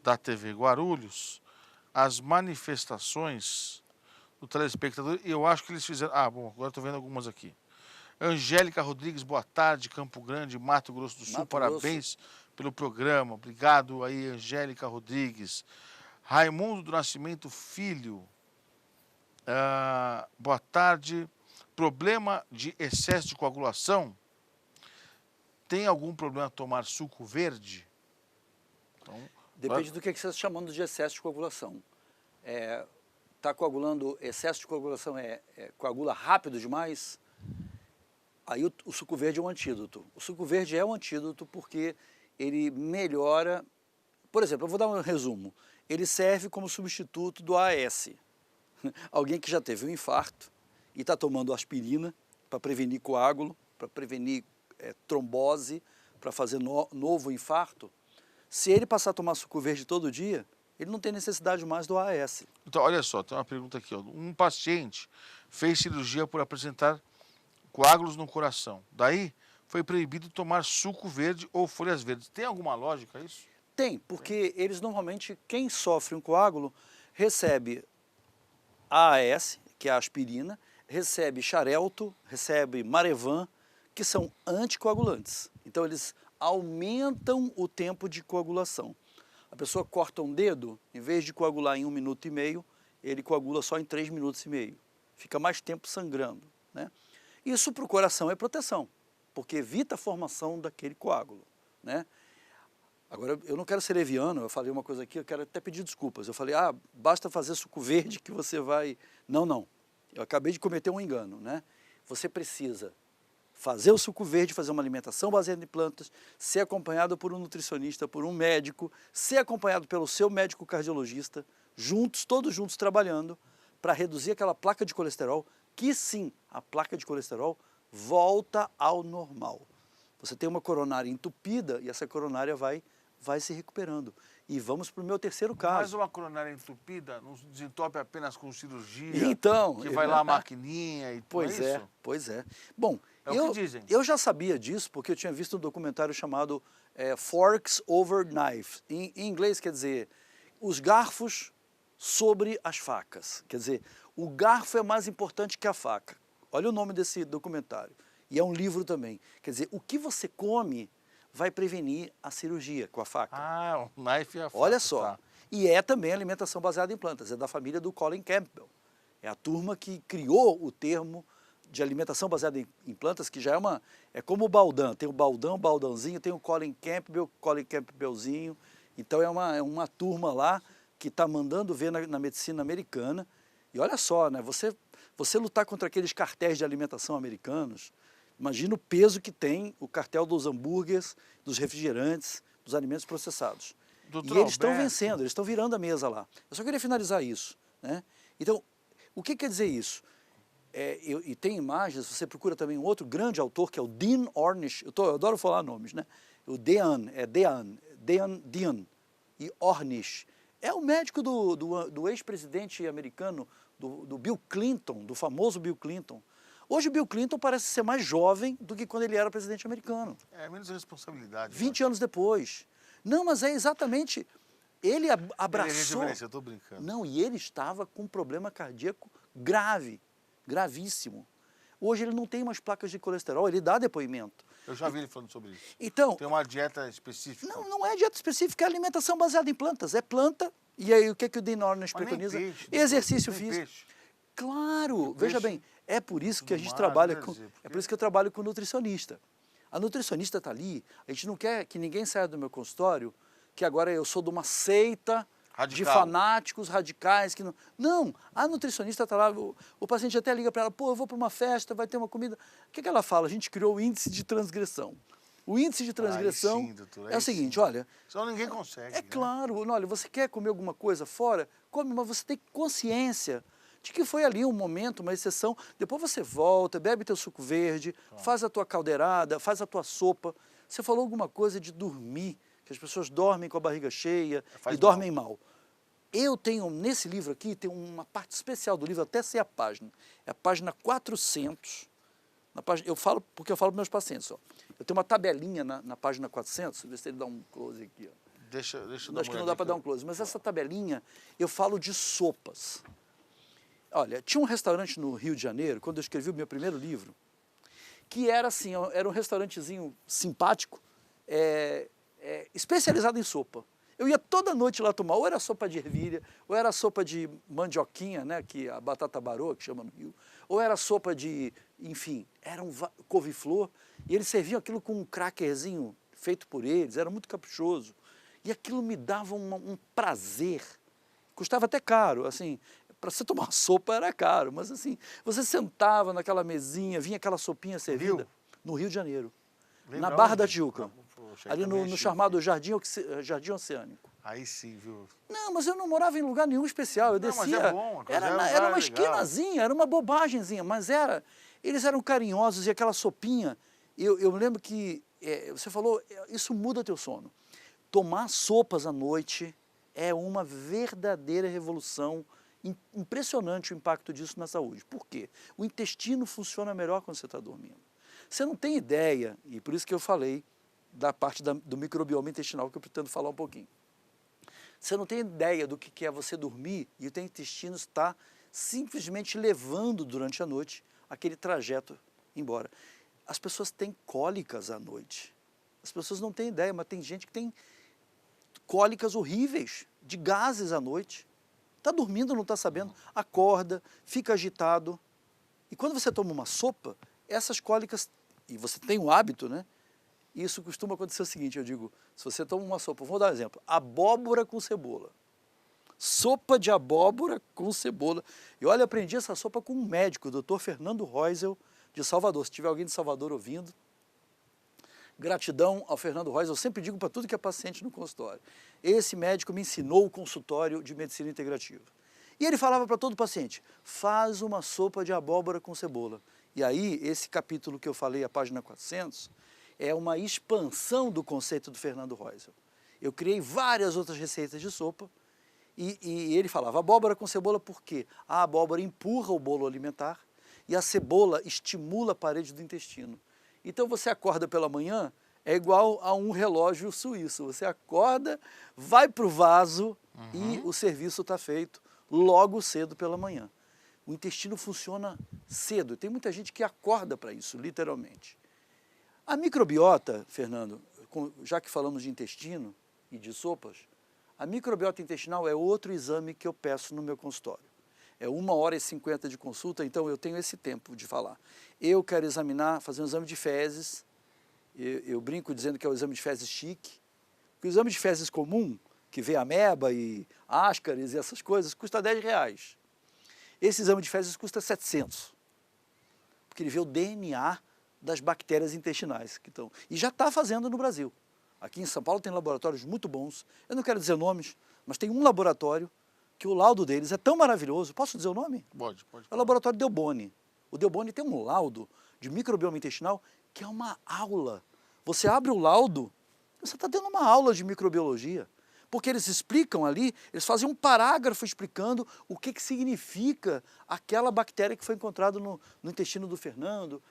da TV Guarulhos as manifestações do telespectador e eu acho que eles fizeram... bom, agora estou vendo algumas aqui. Angélica Rodrigues, boa tarde, Campo Grande, Mato Grosso do Sul, parabéns pelo programa. Obrigado aí, Angélica Rodrigues. Raimundo do Nascimento Filho, boa tarde. Problema de excesso de coagulação? Tem algum problema tomar suco verde? Então, depende do que você está chamando de excesso de coagulação. Está coagulando, excesso de coagulação coagula rápido demais? Aí o suco verde é um antídoto. O suco verde é um antídoto porque ele melhora... Por exemplo, eu vou dar um resumo. Ele serve como substituto do AS. Alguém que já teve um infarto e está tomando aspirina para prevenir coágulo, para prevenir trombose, para fazer novo infarto. Se ele passar a tomar suco verde todo dia, ele não tem necessidade mais do AS. Então, olha só, tem uma pergunta aqui. Um paciente fez cirurgia por apresentar coágulos no coração. Daí, foi proibido tomar suco verde ou folhas verdes. Tem alguma lógica isso? Tem, porque eles normalmente, quem sofre um coágulo, recebe AAS, que é a aspirina, recebe Xarelto, recebe Marevan, que são anticoagulantes. Então eles aumentam o tempo de coagulação. A pessoa corta um dedo, em vez de coagular em 1 minuto e meio, ele coagula só em 3 minutos e meio. Fica mais tempo sangrando, né? Isso para o coração é proteção, porque evita a formação daquele coágulo, né? Agora, eu não quero ser leviano, eu falei uma coisa aqui, eu quero até pedir desculpas. Eu falei, basta fazer suco verde que você vai... Não, não. Eu acabei de cometer um engano, né? Você precisa fazer o suco verde, fazer uma alimentação baseada em plantas, ser acompanhado por um nutricionista, por um médico, ser acompanhado pelo seu médico cardiologista, juntos, todos juntos trabalhando, para reduzir aquela placa de colesterol, que sim, a placa de colesterol volta ao normal. Você tem uma coronária entupida e essa coronária vai se recuperando. E vamos para o meu terceiro caso. Mas uma coronária entupida não se desentope apenas com cirurgia? Então... Que vai lá a maquininha e tudo Pois é, isso? pois é. Bom, é o que dizem. Eu já sabia disso porque eu tinha visto um documentário chamado Forks Over Knives. Em inglês quer dizer, os garfos sobre as facas. Quer dizer, o garfo é mais importante que a faca. Olha o nome desse documentário. E é um livro também. Quer dizer, o que você come vai prevenir a cirurgia com a faca. O knife e a faca. Olha só. Tá. E é também alimentação baseada em plantas. É da família do Colin Campbell. É a turma que criou o termo de alimentação baseada em plantas, que já é como o Baldan. Tem o Baldão, o Baldãozinho, tem o Colin Campbellzinho. Então é uma turma lá que está mandando ver na medicina americana. E olha só, né? Você lutar contra aqueles cartéis de alimentação americanos, imagina o peso que tem o cartel dos hambúrgueres, dos refrigerantes, dos alimentos processados. Doutor E eles estão Alberto. vencendo, eles estão virando a mesa lá. Eu só queria finalizar isso, né? Então, o que quer dizer isso? E tem imagens, você procura também um outro grande autor, que é o Dean Ornish. Eu adoro falar nomes, né? O Dean e Ornish. É o médico do ex-presidente americano, do Bill Clinton, do famoso Bill Clinton. Hoje o Bill Clinton parece ser mais jovem do que quando ele era presidente americano. É menos responsabilidade. 20 anos depois. Não, mas é exatamente... Ele abraçou... Eu estou brincando. Não, e ele estava com um problema cardíaco grave, gravíssimo. Hoje ele não tem mais placas de colesterol, ele dá depoimento. Eu já vi ele falando sobre isso. Então... Tem uma dieta específica. Não é dieta específica, é alimentação baseada em plantas. É planta, e aí o que o Dean Ornish preconiza? Peixe, exercício nem físico. Peixe. Claro, veja bem, é por isso que a gente mar, trabalha né, com... Zé? É por isso que eu trabalho com nutricionista. A nutricionista está ali, a gente não quer que ninguém saia do meu consultório, que agora eu sou de uma seita de Radical. fanáticos radicais que não... Não, a nutricionista está lá, o paciente até liga para ela, pô, eu vou para uma festa, vai ter uma comida. O que ela fala? A gente criou o índice de transgressão. O índice de transgressão Sim, doutor, é o seguinte, sim. olha... Senão ninguém consegue. É claro, olha, você quer comer alguma coisa fora? Come, mas você tem consciência de que foi ali um momento, uma exceção. Depois você volta, bebe teu suco verde, faz a tua caldeirada, faz a tua sopa. Você falou alguma coisa de dormir, que as pessoas dormem com a barriga cheia e dormem mal. Eu tenho, nesse livro aqui, tem uma parte especial do livro, até sei a página. É a página 400. Eu falo, porque eu falo para meus pacientes, ó. Eu tenho uma tabelinha na página 400, ver se ele dá um close aqui, ó. Deixa eu Acho que não dá para dar um close, mas essa tabelinha, eu falo de sopas. Olha, tinha um restaurante no Rio de Janeiro, quando eu escrevi o meu primeiro livro, que era assim, era um restaurantezinho simpático, especializado em sopa. Eu ia toda noite lá tomar, ou era sopa de ervilha, ou era sopa de mandioquinha, né, que é a batata baroa, que chama no Rio, ou era sopa de, enfim, era um couve-flor, e eles serviam aquilo com um crackerzinho feito por eles, era muito caprichoso. E aquilo me dava um prazer. Custava até caro, assim, para você tomar sopa era caro, mas assim, você sentava naquela mesinha, vinha aquela sopinha servida. No Rio de Janeiro, na Barra da Tijuca, ali no chamado Jardim Oceânico. Aí sim, viu? Não, mas eu não morava em lugar nenhum especial, eu descia, mas é bom, era uma esquinazinha, era uma bobagemzinha, mas eles eram carinhosos e aquela sopinha, eu lembro que, você falou, isso muda teu sono. Tomar sopas à noite é uma verdadeira revolução, impressionante o impacto disso na saúde. Por quê? O intestino funciona melhor quando você está dormindo. Você não tem ideia, e por isso que eu falei da parte do microbioma intestinal, que eu pretendo falar um pouquinho. Você não tem ideia do que é você dormir e o teu intestino está simplesmente levando durante a noite aquele trajeto embora. As pessoas têm cólicas à noite. As pessoas não têm ideia, mas tem gente que tem cólicas horríveis, de gases à noite. Está dormindo, não está sabendo, acorda, fica agitado. E quando você toma uma sopa, essas cólicas, e você tem o hábito, né? Isso costuma acontecer o seguinte, eu digo, se você toma uma sopa, vou dar um exemplo, abóbora com cebola. Sopa de abóbora com cebola. E olha, eu aprendi essa sopa com um médico, o Dr. Fernando Reusel, de Salvador. Se tiver alguém de Salvador ouvindo, gratidão ao Fernando Reusel. Eu sempre digo para tudo que é paciente no consultório. Esse médico me ensinou o consultório de medicina integrativa. E ele falava para todo paciente, faz uma sopa de abóbora com cebola. E aí, esse capítulo que eu falei, a página 400, é uma expansão do conceito do Fernando Reusel. Eu criei várias outras receitas de sopa, e ele falava abóbora com cebola por quê? A abóbora empurra o bolo alimentar e a cebola estimula a parede do intestino. Então você acorda pela manhã, é igual a um relógio suíço. Você acorda, vai para o vaso e o serviço está feito logo cedo pela manhã. O intestino funciona cedo. Tem muita gente que acorda para isso, literalmente. A microbiota, Fernando, já que falamos de intestino e de sopas, a microbiota intestinal é outro exame que eu peço no meu consultório. É 1h50 de consulta, então eu tenho esse tempo de falar. Eu quero examinar, fazer um exame de fezes, eu brinco dizendo que é o exame de fezes chique, porque o exame de fezes comum, que vê ameba e ascaris e essas coisas, custa R$10. Esse exame de fezes custa 700, porque ele vê o DNA das bactérias intestinais que estão. E já está fazendo no Brasil. Aqui em São Paulo tem laboratórios muito bons, eu não quero dizer nomes, mas tem um laboratório que o laudo deles é tão maravilhoso, posso dizer o nome? Pode. É o laboratório Delboni. O Delboni tem um laudo de microbioma intestinal que é uma aula. Você abre o laudo, você está tendo uma aula de microbiologia, porque eles explicam ali, eles fazem um parágrafo explicando o que significa aquela bactéria que foi encontrada no intestino do Fernando.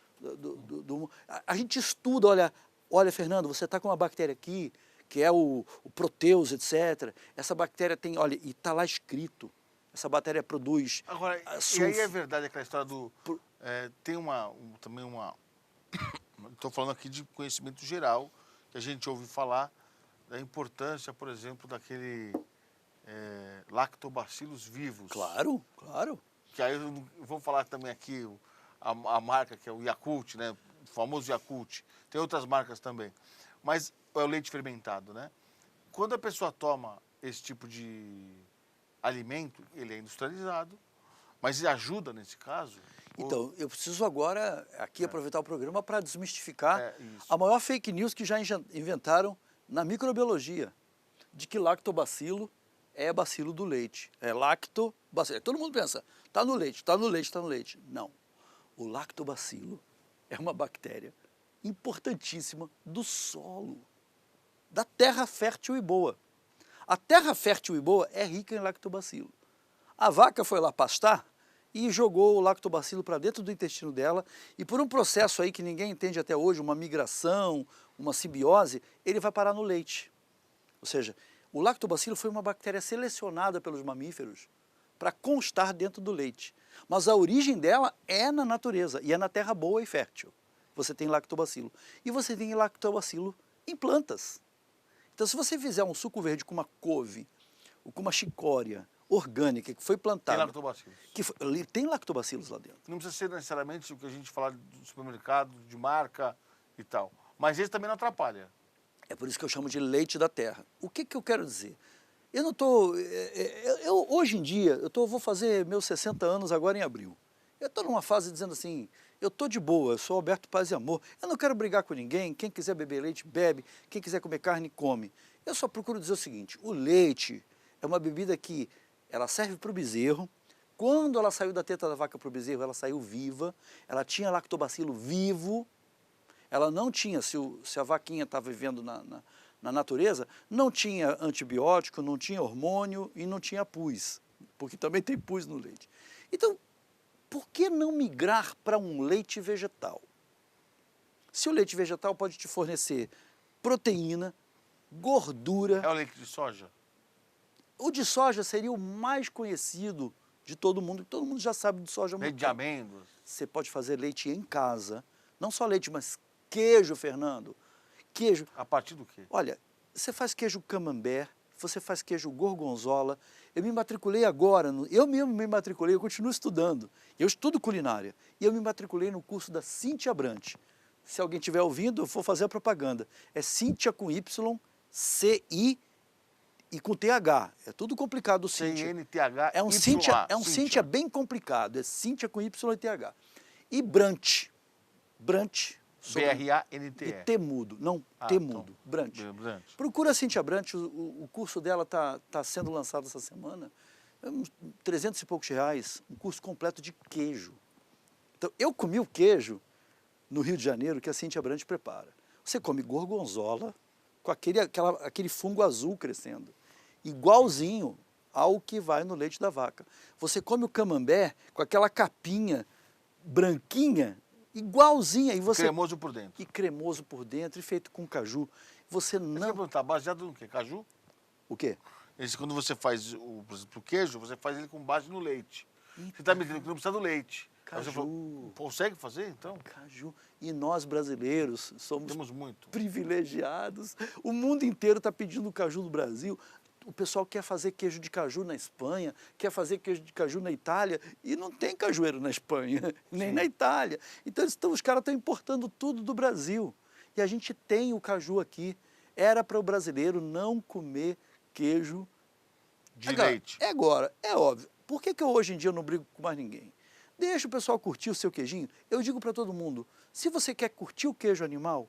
A gente estuda, olha Fernando, você está com uma bactéria aqui, que é o Proteus, etc. Essa bactéria tem, olha, e está lá escrito, essa bactéria produz... Agora, e aí é verdade aquela história do... tem também uma... Estou falando aqui de conhecimento geral, que a gente ouve falar da importância, por exemplo, daquele lactobacillus vivos. Claro, claro. Que aí eu vou falar também aqui a marca, que é o Yakult, né? O famoso Yakult. Tem outras marcas também. Mas é o leite fermentado, né? Quando a pessoa toma esse tipo de alimento, ele é industrializado, mas ele ajuda nesse caso? Então, eu preciso agora aqui aproveitar o programa para desmistificar isso. a maior fake news que já inventaram na microbiologia, de que lactobacilo é bacilo do leite. É lactobacilo. Todo mundo pensa, está no leite, está no leite, está no leite. Não. O lactobacilo é uma bactéria importantíssima do solo, da terra fértil e boa. A terra fértil e boa é rica em lactobacilo. A vaca foi lá pastar e jogou o lactobacilo para dentro do intestino dela e por um processo aí que ninguém entende até hoje, uma migração, uma simbiose, ele vai parar no leite. Ou seja, o lactobacilo foi uma bactéria selecionada pelos mamíferos para constar dentro do leite. Mas a origem dela é na natureza e é na terra boa e fértil. Você tem lactobacilo. E você tem lactobacilo em plantas. Então, se você fizer um suco verde com uma couve, ou com uma chicória orgânica que foi plantada... Tem lactobacilos. Tem lactobacilos lá dentro. Não precisa ser necessariamente o que a gente fala do supermercado, de marca e tal. Mas esse também não atrapalha. É por isso que eu chamo de leite da terra. O que eu quero dizer? Eu não estou... hoje em dia, vou fazer meus 60 anos agora em abril. Eu estou numa fase dizendo assim, eu estou de boa, eu sou Alberto Paz e Amor, eu não quero brigar com ninguém, quem quiser beber leite, bebe, quem quiser comer carne, come. Eu só procuro dizer o seguinte, o leite é uma bebida que ela serve para o bezerro, quando ela saiu da teta da vaca para o bezerro, ela saiu viva, ela tinha lactobacilo vivo, ela não tinha, se a vaquinha estava vivendo na natureza, não tinha antibiótico, não tinha hormônio e não tinha pus, porque também tem pus no leite. Então, por que não migrar para um leite vegetal? Se o leite vegetal pode te fornecer proteína, gordura... É o leite de soja? O de soja seria o mais conhecido de todo mundo já sabe do soja há muito Leite de tempo. amêndoas. Você pode fazer leite em casa, não só leite, mas queijo, Fernando. Queijo. A partir do quê? Olha, você faz queijo camembert, você faz queijo gorgonzola. Eu me matriculei agora, eu mesmo me matriculei, eu continuo estudando. Eu estudo culinária. E eu me matriculei no curso da Cíntia Brant. Se alguém estiver ouvindo, eu vou fazer a propaganda. É Cíntia com Y, C-I e com TH. É tudo complicado o Cíntia. C-I-N-T-H-Y-A. É um Cíntia bem complicado. É Cíntia com Y e TH. E Brant. Brant. B-R-A-N-T-E. E T mudo, não, T mudo, Brant. Brant. Procura a Cíntia Brant, o curso dela tá sendo lançado essa semana, é uns 300 e poucos reais, um curso completo de queijo. Então, eu comi o queijo no Rio de Janeiro que a Cíntia Brant prepara. Você come gorgonzola com aquele fungo azul crescendo, igualzinho ao que vai no leite da vaca. Você come o camembert com aquela capinha branquinha, igualzinha. E você... Cremoso por dentro. E cremoso por dentro, e feito com caju. Você Não... não... Está baseado no quê? Caju? O quê? Quando você faz, por exemplo, o queijo, você faz ele com base no leite. Você está me dizendo que não precisa do leite. Caju. Você falou, consegue fazer, então? Caju. E nós, brasileiros, somos Temos muito. privilegiados. O mundo inteiro está pedindo caju no Brasil. O pessoal quer fazer queijo de caju na Espanha, quer fazer queijo de caju na Itália, e não tem cajueiro na Espanha, nem na Itália. Então, os caras estão importando tudo do Brasil. E a gente tem o caju aqui. Era para o brasileiro não comer queijo de leite. Agora, é óbvio. Por que hoje em dia eu não brigo com mais ninguém? Deixa o pessoal curtir o seu queijinho. Eu digo para todo mundo, se você quer curtir o queijo animal,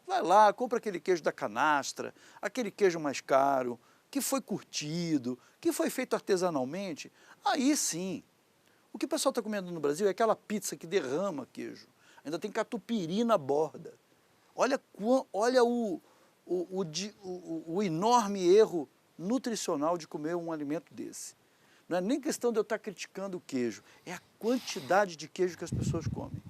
vai lá, compra aquele queijo da canastra, aquele queijo mais caro, que foi curtido, que foi feito artesanalmente, aí sim. O que o pessoal está comendo no Brasil é aquela pizza que derrama queijo. Ainda tem catupiry na borda. Olha o enorme erro nutricional de comer um alimento desse. Não é nem questão de eu estar criticando o queijo, é a quantidade de queijo que as pessoas comem.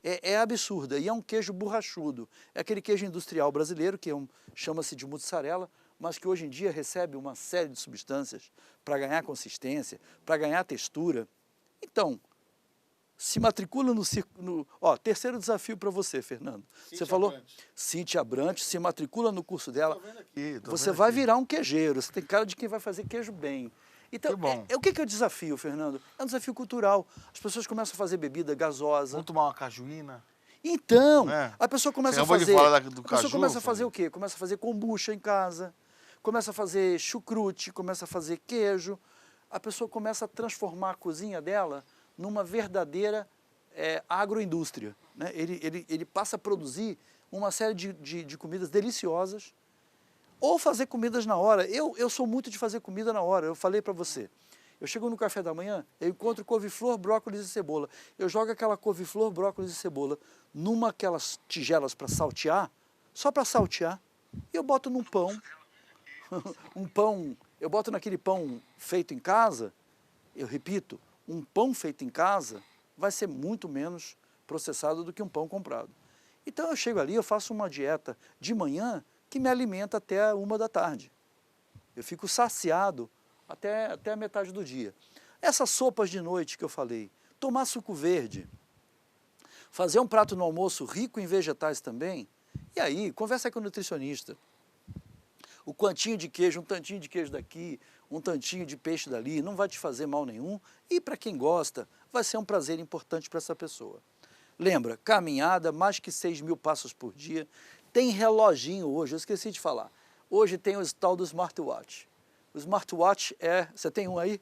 É absurda, e é um queijo borrachudo. É aquele queijo industrial brasileiro, que chama-se de mussarela, mas que hoje em dia recebe uma série de substâncias para ganhar consistência, para ganhar textura. Então, se matricula no terceiro desafio para você, Fernando. Você falou, Cíntia Brant, se matricula no curso dela, você vai virar um queijeiro, você tem cara de quem vai fazer queijo bem. Então, o que é o desafio, Fernando? É um desafio cultural. As pessoas começam a fazer bebida gasosa. Vamos tomar uma cajuína? Então, a pessoa começa a fazer... Começa a fazer o quê? Começa a fazer kombucha em casa, começa a fazer chucrute, começa a fazer queijo. A pessoa começa a transformar a cozinha dela numa verdadeira agroindústria, né? Ele passa a produzir uma série de comidas deliciosas, ou fazer comidas na hora. Eu sou muito de fazer comida na hora, eu falei para você. Eu chego no café da manhã, eu encontro couve-flor, brócolis e cebola. Eu jogo aquela couve-flor, brócolis e cebola numa aquelas tigelas para saltear, só para saltear, e eu boto num pão. Um pão, eu boto naquele pão feito em casa, eu repito, um pão feito em casa vai ser muito menos processado do que um pão comprado. Então eu chego ali, eu faço uma dieta de manhã que me alimenta até 1h. Eu fico saciado até a metade do dia. Essas sopas de noite que eu falei, tomar suco verde, fazer um prato no almoço rico em vegetais também, e aí, conversa com o nutricionista. O quantinho de queijo, um tantinho de queijo daqui, um tantinho de peixe dali, não vai te fazer mal nenhum, e para quem gosta, vai ser um prazer importante para essa pessoa. Lembra, caminhada, mais que 6.000 passos por dia, tem reloginho hoje, eu esqueci de falar. Hoje tem o tal do smartwatch. O smartwatch você tem um aí?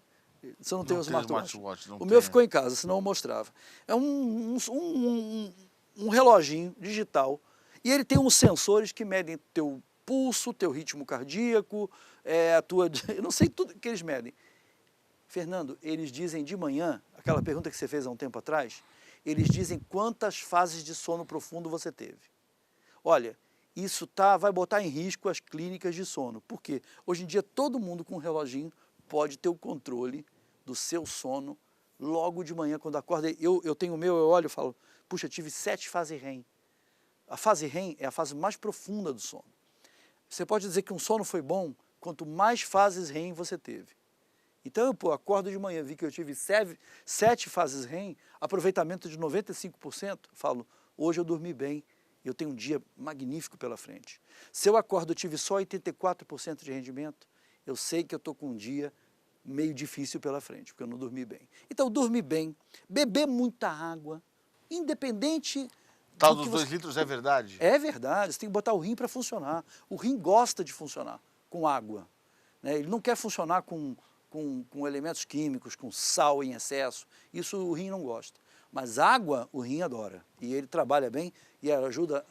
Você não tem um smartwatch? O meu ficou em casa, senão eu mostrava. É um reloginho digital, e ele tem uns sensores que medem teu pulso, teu ritmo cardíaco, eu não sei tudo que eles medem. Fernando, eles dizem de manhã, aquela pergunta que você fez há um tempo atrás, eles dizem quantas fases de sono profundo você teve. Olha, isso vai botar em risco as clínicas de sono, porque hoje em dia todo mundo com um reloginho pode ter o controle do seu sono logo de manhã quando acorda. Eu tenho o meu, eu olho e falo, puxa, tive 7 fases REM. A fase REM é a fase mais profunda do sono. Você pode dizer que um sono foi bom quanto mais fases REM você teve. Então eu acordo de manhã, vi que eu tive 7 fases REM, aproveitamento de 95%, falo, hoje eu dormi bem, eu tenho um dia magnífico pela frente. Se eu acordo e tive só 84% de rendimento, eu sei que eu estou com um dia meio difícil pela frente, porque eu não dormi bem. Então dormir bem, beber muita água, independente... Tal dos 2 litros é verdade? É verdade, você tem que botar o rim para funcionar. O rim gosta de funcionar com água, né? Ele não quer funcionar com elementos químicos, com sal em excesso, isso o rim não gosta. Mas água o rim adora, e ele trabalha bem e ajuda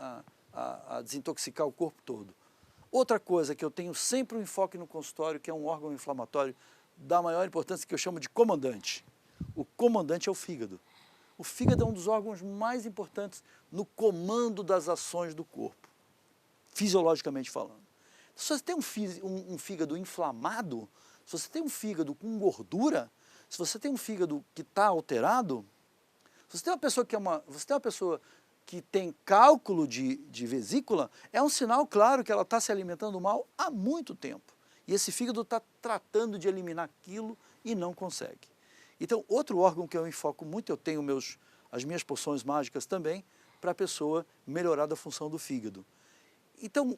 a desintoxicar o corpo todo. Outra coisa que eu tenho sempre um enfoque no consultório, que é um órgão inflamatório da maior importância, que eu chamo de comandante. O comandante é o fígado. O fígado é um dos órgãos mais importantes no comando das ações do corpo, fisiologicamente falando. Se você tem um fígado inflamado, se você tem um fígado com gordura, se você tem um fígado que está alterado, se você tem uma pessoa que tem cálculo de vesícula, é um sinal claro que ela está se alimentando mal há muito tempo. E esse fígado está tratando de eliminar aquilo e não consegue. Então, outro órgão que eu enfoco muito, eu tenho as minhas poções mágicas também, para a pessoa melhorar da função do fígado. Então,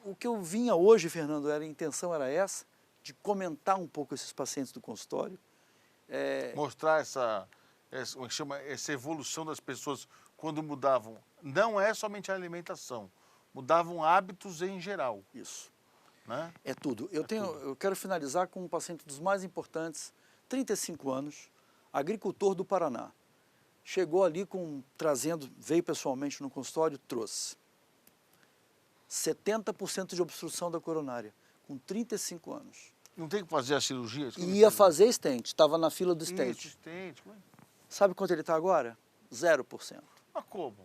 o que eu vinha hoje, Fernando, a intenção era essa, de comentar um pouco esses pacientes do consultório. Mostrar essa evolução das pessoas quando mudavam. Não é somente a alimentação, mudavam hábitos em geral. Isso. Né? É tudo. Eu quero finalizar com um paciente dos mais importantes, 35 anos, agricultor do Paraná. Chegou ali veio pessoalmente no consultório, trouxe 70% de obstrução da coronária, com 35 anos. Não tem que fazer a cirurgia? Ia fazer stent, estava na fila do stent. Isso, stent. Sabe quanto ele está agora? 0%. Mas como?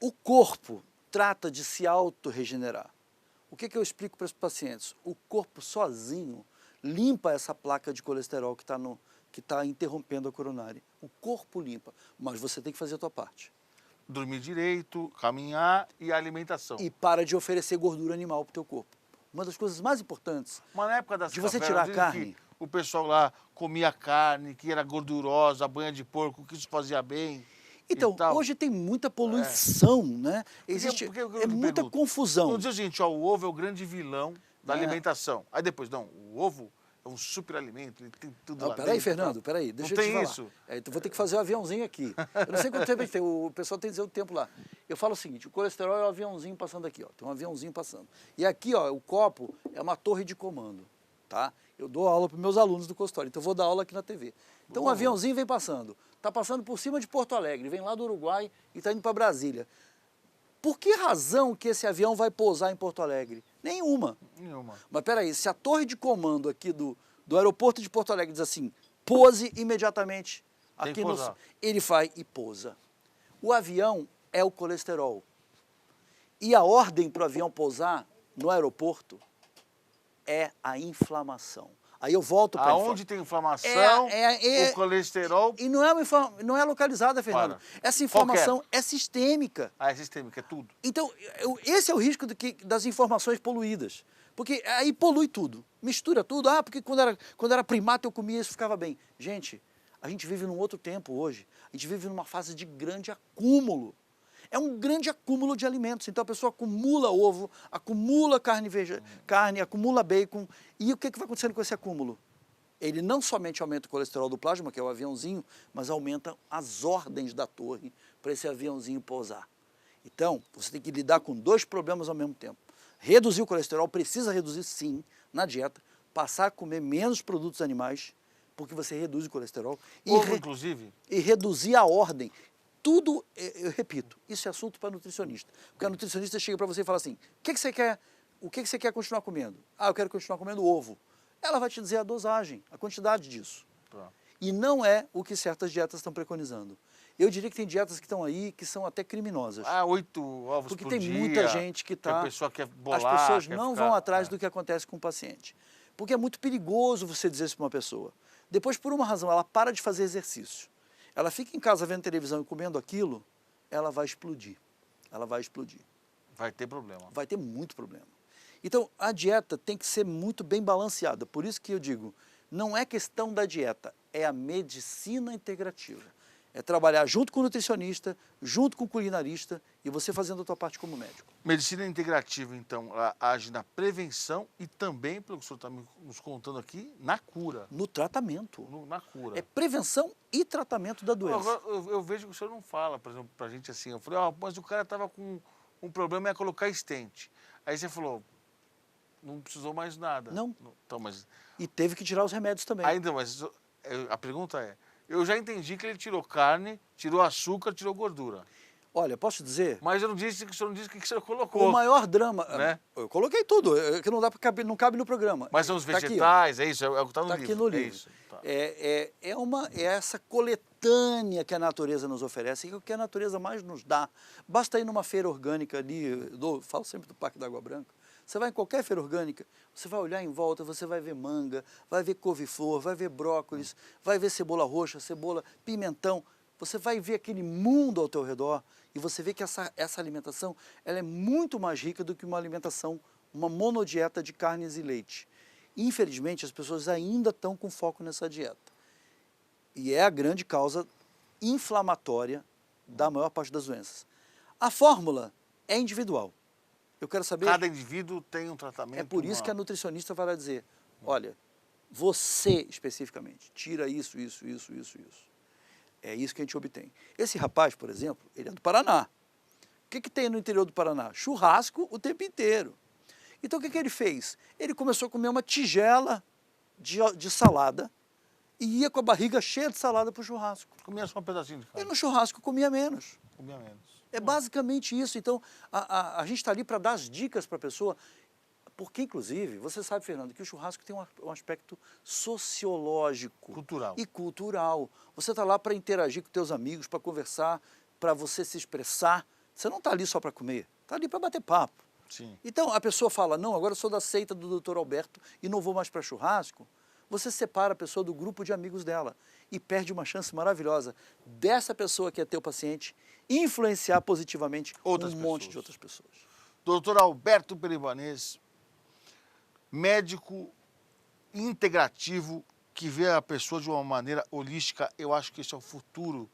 O corpo trata de se autorregenerar. O que eu explico para os pacientes? O corpo sozinho limpa essa placa de colesterol que está interrompendo a coronária. O corpo limpa, mas você tem que fazer a tua parte. Dormir direito, caminhar e alimentação. E para de oferecer gordura animal para o teu corpo. Uma das coisas mais importantes Mas na época das de você cavernas, tirar a carne... o pessoal lá comia carne, que era gordurosa, banha de porco, que isso fazia bem. Então, hoje tem muita poluição, né? Existe muita confusão. Não dizer o seguinte, ó, o ovo é o grande vilão da alimentação. Aí depois, não, o ovo é um super alimento, ele tem tudo lá Peraí, dentro. Fernando, peraí, deixa eu te falar. Isso. Então vou ter que fazer um aviãozinho aqui. Eu não sei quanto tempo a gente tem, o pessoal tem que dizer o tempo lá. Eu falo o seguinte, o colesterol é um aviãozinho passando aqui, ó. Tem um aviãozinho passando. E aqui, ó, o copo é uma torre de comando, tá? Eu dou aula para os meus alunos do consultório, então eu vou dar aula aqui na TV. Então um aviãozinho vem passando. Está passando por cima de Porto Alegre, vem lá do Uruguai e está indo para Brasília. Por que razão que esse avião vai pousar em Porto Alegre? Nenhuma. Mas peraí, se a torre de comando aqui do aeroporto de Porto Alegre diz assim, pose imediatamente aqui ele vai e pousa. O avião é o colesterol. E a ordem para o avião pousar no aeroporto é a inflamação. Aí eu volto para aonde tem inflamação, o colesterol... E não é localizada, Fernando. Essa inflamação é sistêmica. É sistêmica, é tudo. Então, esse é o risco das informações poluídas. Porque aí polui tudo, mistura tudo. Ah, porque quando era primata eu comia isso, ficava bem. Gente, a gente vive num outro tempo hoje. A gente vive numa fase de grande acúmulo. É um grande acúmulo de alimentos. Então a pessoa acumula ovo, acumula carne, acumula bacon. E o que vai acontecendo com esse acúmulo? Ele não somente aumenta o colesterol do plasma, que é o aviãozinho, mas aumenta as ordens da torre para esse aviãozinho pousar. Então, você tem que lidar com 2 problemas ao mesmo tempo. Reduzir o colesterol, precisa reduzir sim, na dieta. Passar a comer menos produtos animais, porque você reduz o colesterol. Ovo, inclusive? E reduzir a ordem. Tudo, eu repito, isso é assunto para nutricionista. Porque a nutricionista chega para você e fala assim, o que você quer continuar comendo? Ah, eu quero continuar comendo ovo. Ela vai te dizer a dosagem, a quantidade disso. Tá. E não é o que certas dietas estão preconizando. Eu diria que tem dietas que estão aí que são até criminosas. 8 ovos por dia. Porque tem muita gente que está... A pessoa quer bolar, as pessoas não vão atrás do que acontece com o paciente. Porque é muito perigoso você dizer isso para uma pessoa. Depois, por uma razão, ela para de fazer exercício. Ela fica em casa vendo televisão e comendo aquilo, ela vai explodir. Ela vai explodir. Vai ter problema. Vai ter muito problema. Então, a dieta tem que ser muito bem balanceada. Por isso que eu digo, não é questão da dieta, é a medicina integrativa. É trabalhar junto com o nutricionista, junto com o culinarista e você fazendo a tua parte como médico. Medicina integrativa, então, ela age na prevenção e também, pelo que o senhor está nos contando aqui, na cura. No tratamento. Na cura. É prevenção e tratamento da doença. Agora, eu vejo que o senhor não fala, por exemplo, pra gente assim. Eu falei, mas o cara estava com um problema, ia colocar stent. Aí você falou, não precisou mais nada. Não. Então, mas... E teve que tirar os remédios também. Ainda, mas a pergunta é, eu já entendi que ele tirou carne, tirou açúcar, tirou gordura. Olha, posso te dizer? Mas eu não disse que o senhor não disse o que o senhor colocou. O maior drama... Né? Eu coloquei tudo, que não dá pra caber, não cabe no programa. Mas são os Tá vegetais, é isso? É o que está no Está livro. aqui no livro. É isso. Tá. É essa coletânea que a natureza nos oferece, que é o que a natureza mais nos dá. Basta ir numa feira orgânica ali, falo sempre do Parque da Água Branca, você vai em qualquer feira orgânica, você vai olhar em volta, você vai ver manga, vai ver couve-flor, vai ver brócolis, vai ver cebola roxa, cebola, pimentão. Você vai ver aquele mundo ao teu redor e você vê que essa alimentação ela é muito mais rica do que uma alimentação, uma monodieta de carnes e leite. Infelizmente, as pessoas ainda estão com foco nessa dieta. E é a grande causa inflamatória da maior parte das doenças. A fórmula é individual. Eu quero saber... Cada indivíduo tem um tratamento. É por isso que a nutricionista vai lá dizer, olha, você especificamente, tira isso. É isso que a gente obtém. Esse rapaz, por exemplo, ele é do Paraná. O que tem no interior do Paraná? Churrasco o tempo inteiro. Então o que ele fez? Ele começou a comer uma tigela de salada e ia com a barriga cheia de salada para o churrasco. Comia só um pedacinho de carne. E no churrasco comia menos. Comia menos. É basicamente isso. Então a gente está ali para dar as dicas para a pessoa. Porque, inclusive, você sabe, Fernando, que o churrasco tem um aspecto sociológico. Cultural. E cultural. Você está lá para interagir com teus amigos, para conversar, para você se expressar. Você não está ali só para comer, está ali para bater papo. Sim. Então, a pessoa fala, não, agora eu sou da seita do Dr. Alberto e não vou mais para churrasco. Você separa a pessoa do grupo de amigos dela e perde uma chance maravilhosa dessa pessoa que é teu paciente influenciar positivamente monte de outras pessoas. Dr. Alberto Peribanês, médico integrativo que vê a pessoa de uma maneira holística. Eu acho que esse é o futuro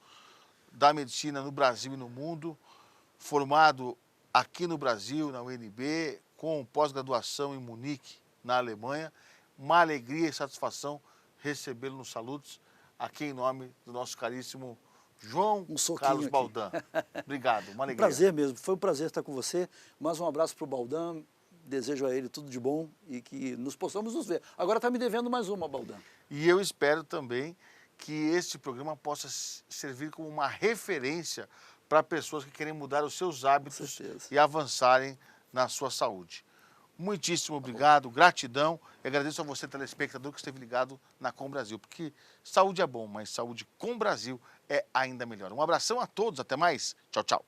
da medicina no Brasil e no mundo. Formado aqui no Brasil, na UNB, com pós-graduação em Munique, na Alemanha. Uma alegria e satisfação recebê-lo nos saludos, aqui em nome do nosso caríssimo João Carlos Baldan. Obrigado, uma alegria. Prazer mesmo, foi um prazer estar com você. Mais um abraço para o Baldan. Desejo a ele tudo de bom e que nos possamos nos ver. Agora está me devendo mais uma, Baldan. E eu espero também que este programa possa servir como uma referência para pessoas que querem mudar os seus hábitos e avançarem na sua saúde. Muitíssimo obrigado, gratidão. E agradeço a você, telespectador, que esteve ligado na Com Brasil, porque saúde é bom, mas saúde com Brasil é ainda melhor. Um abração a todos, até mais. Tchau, tchau.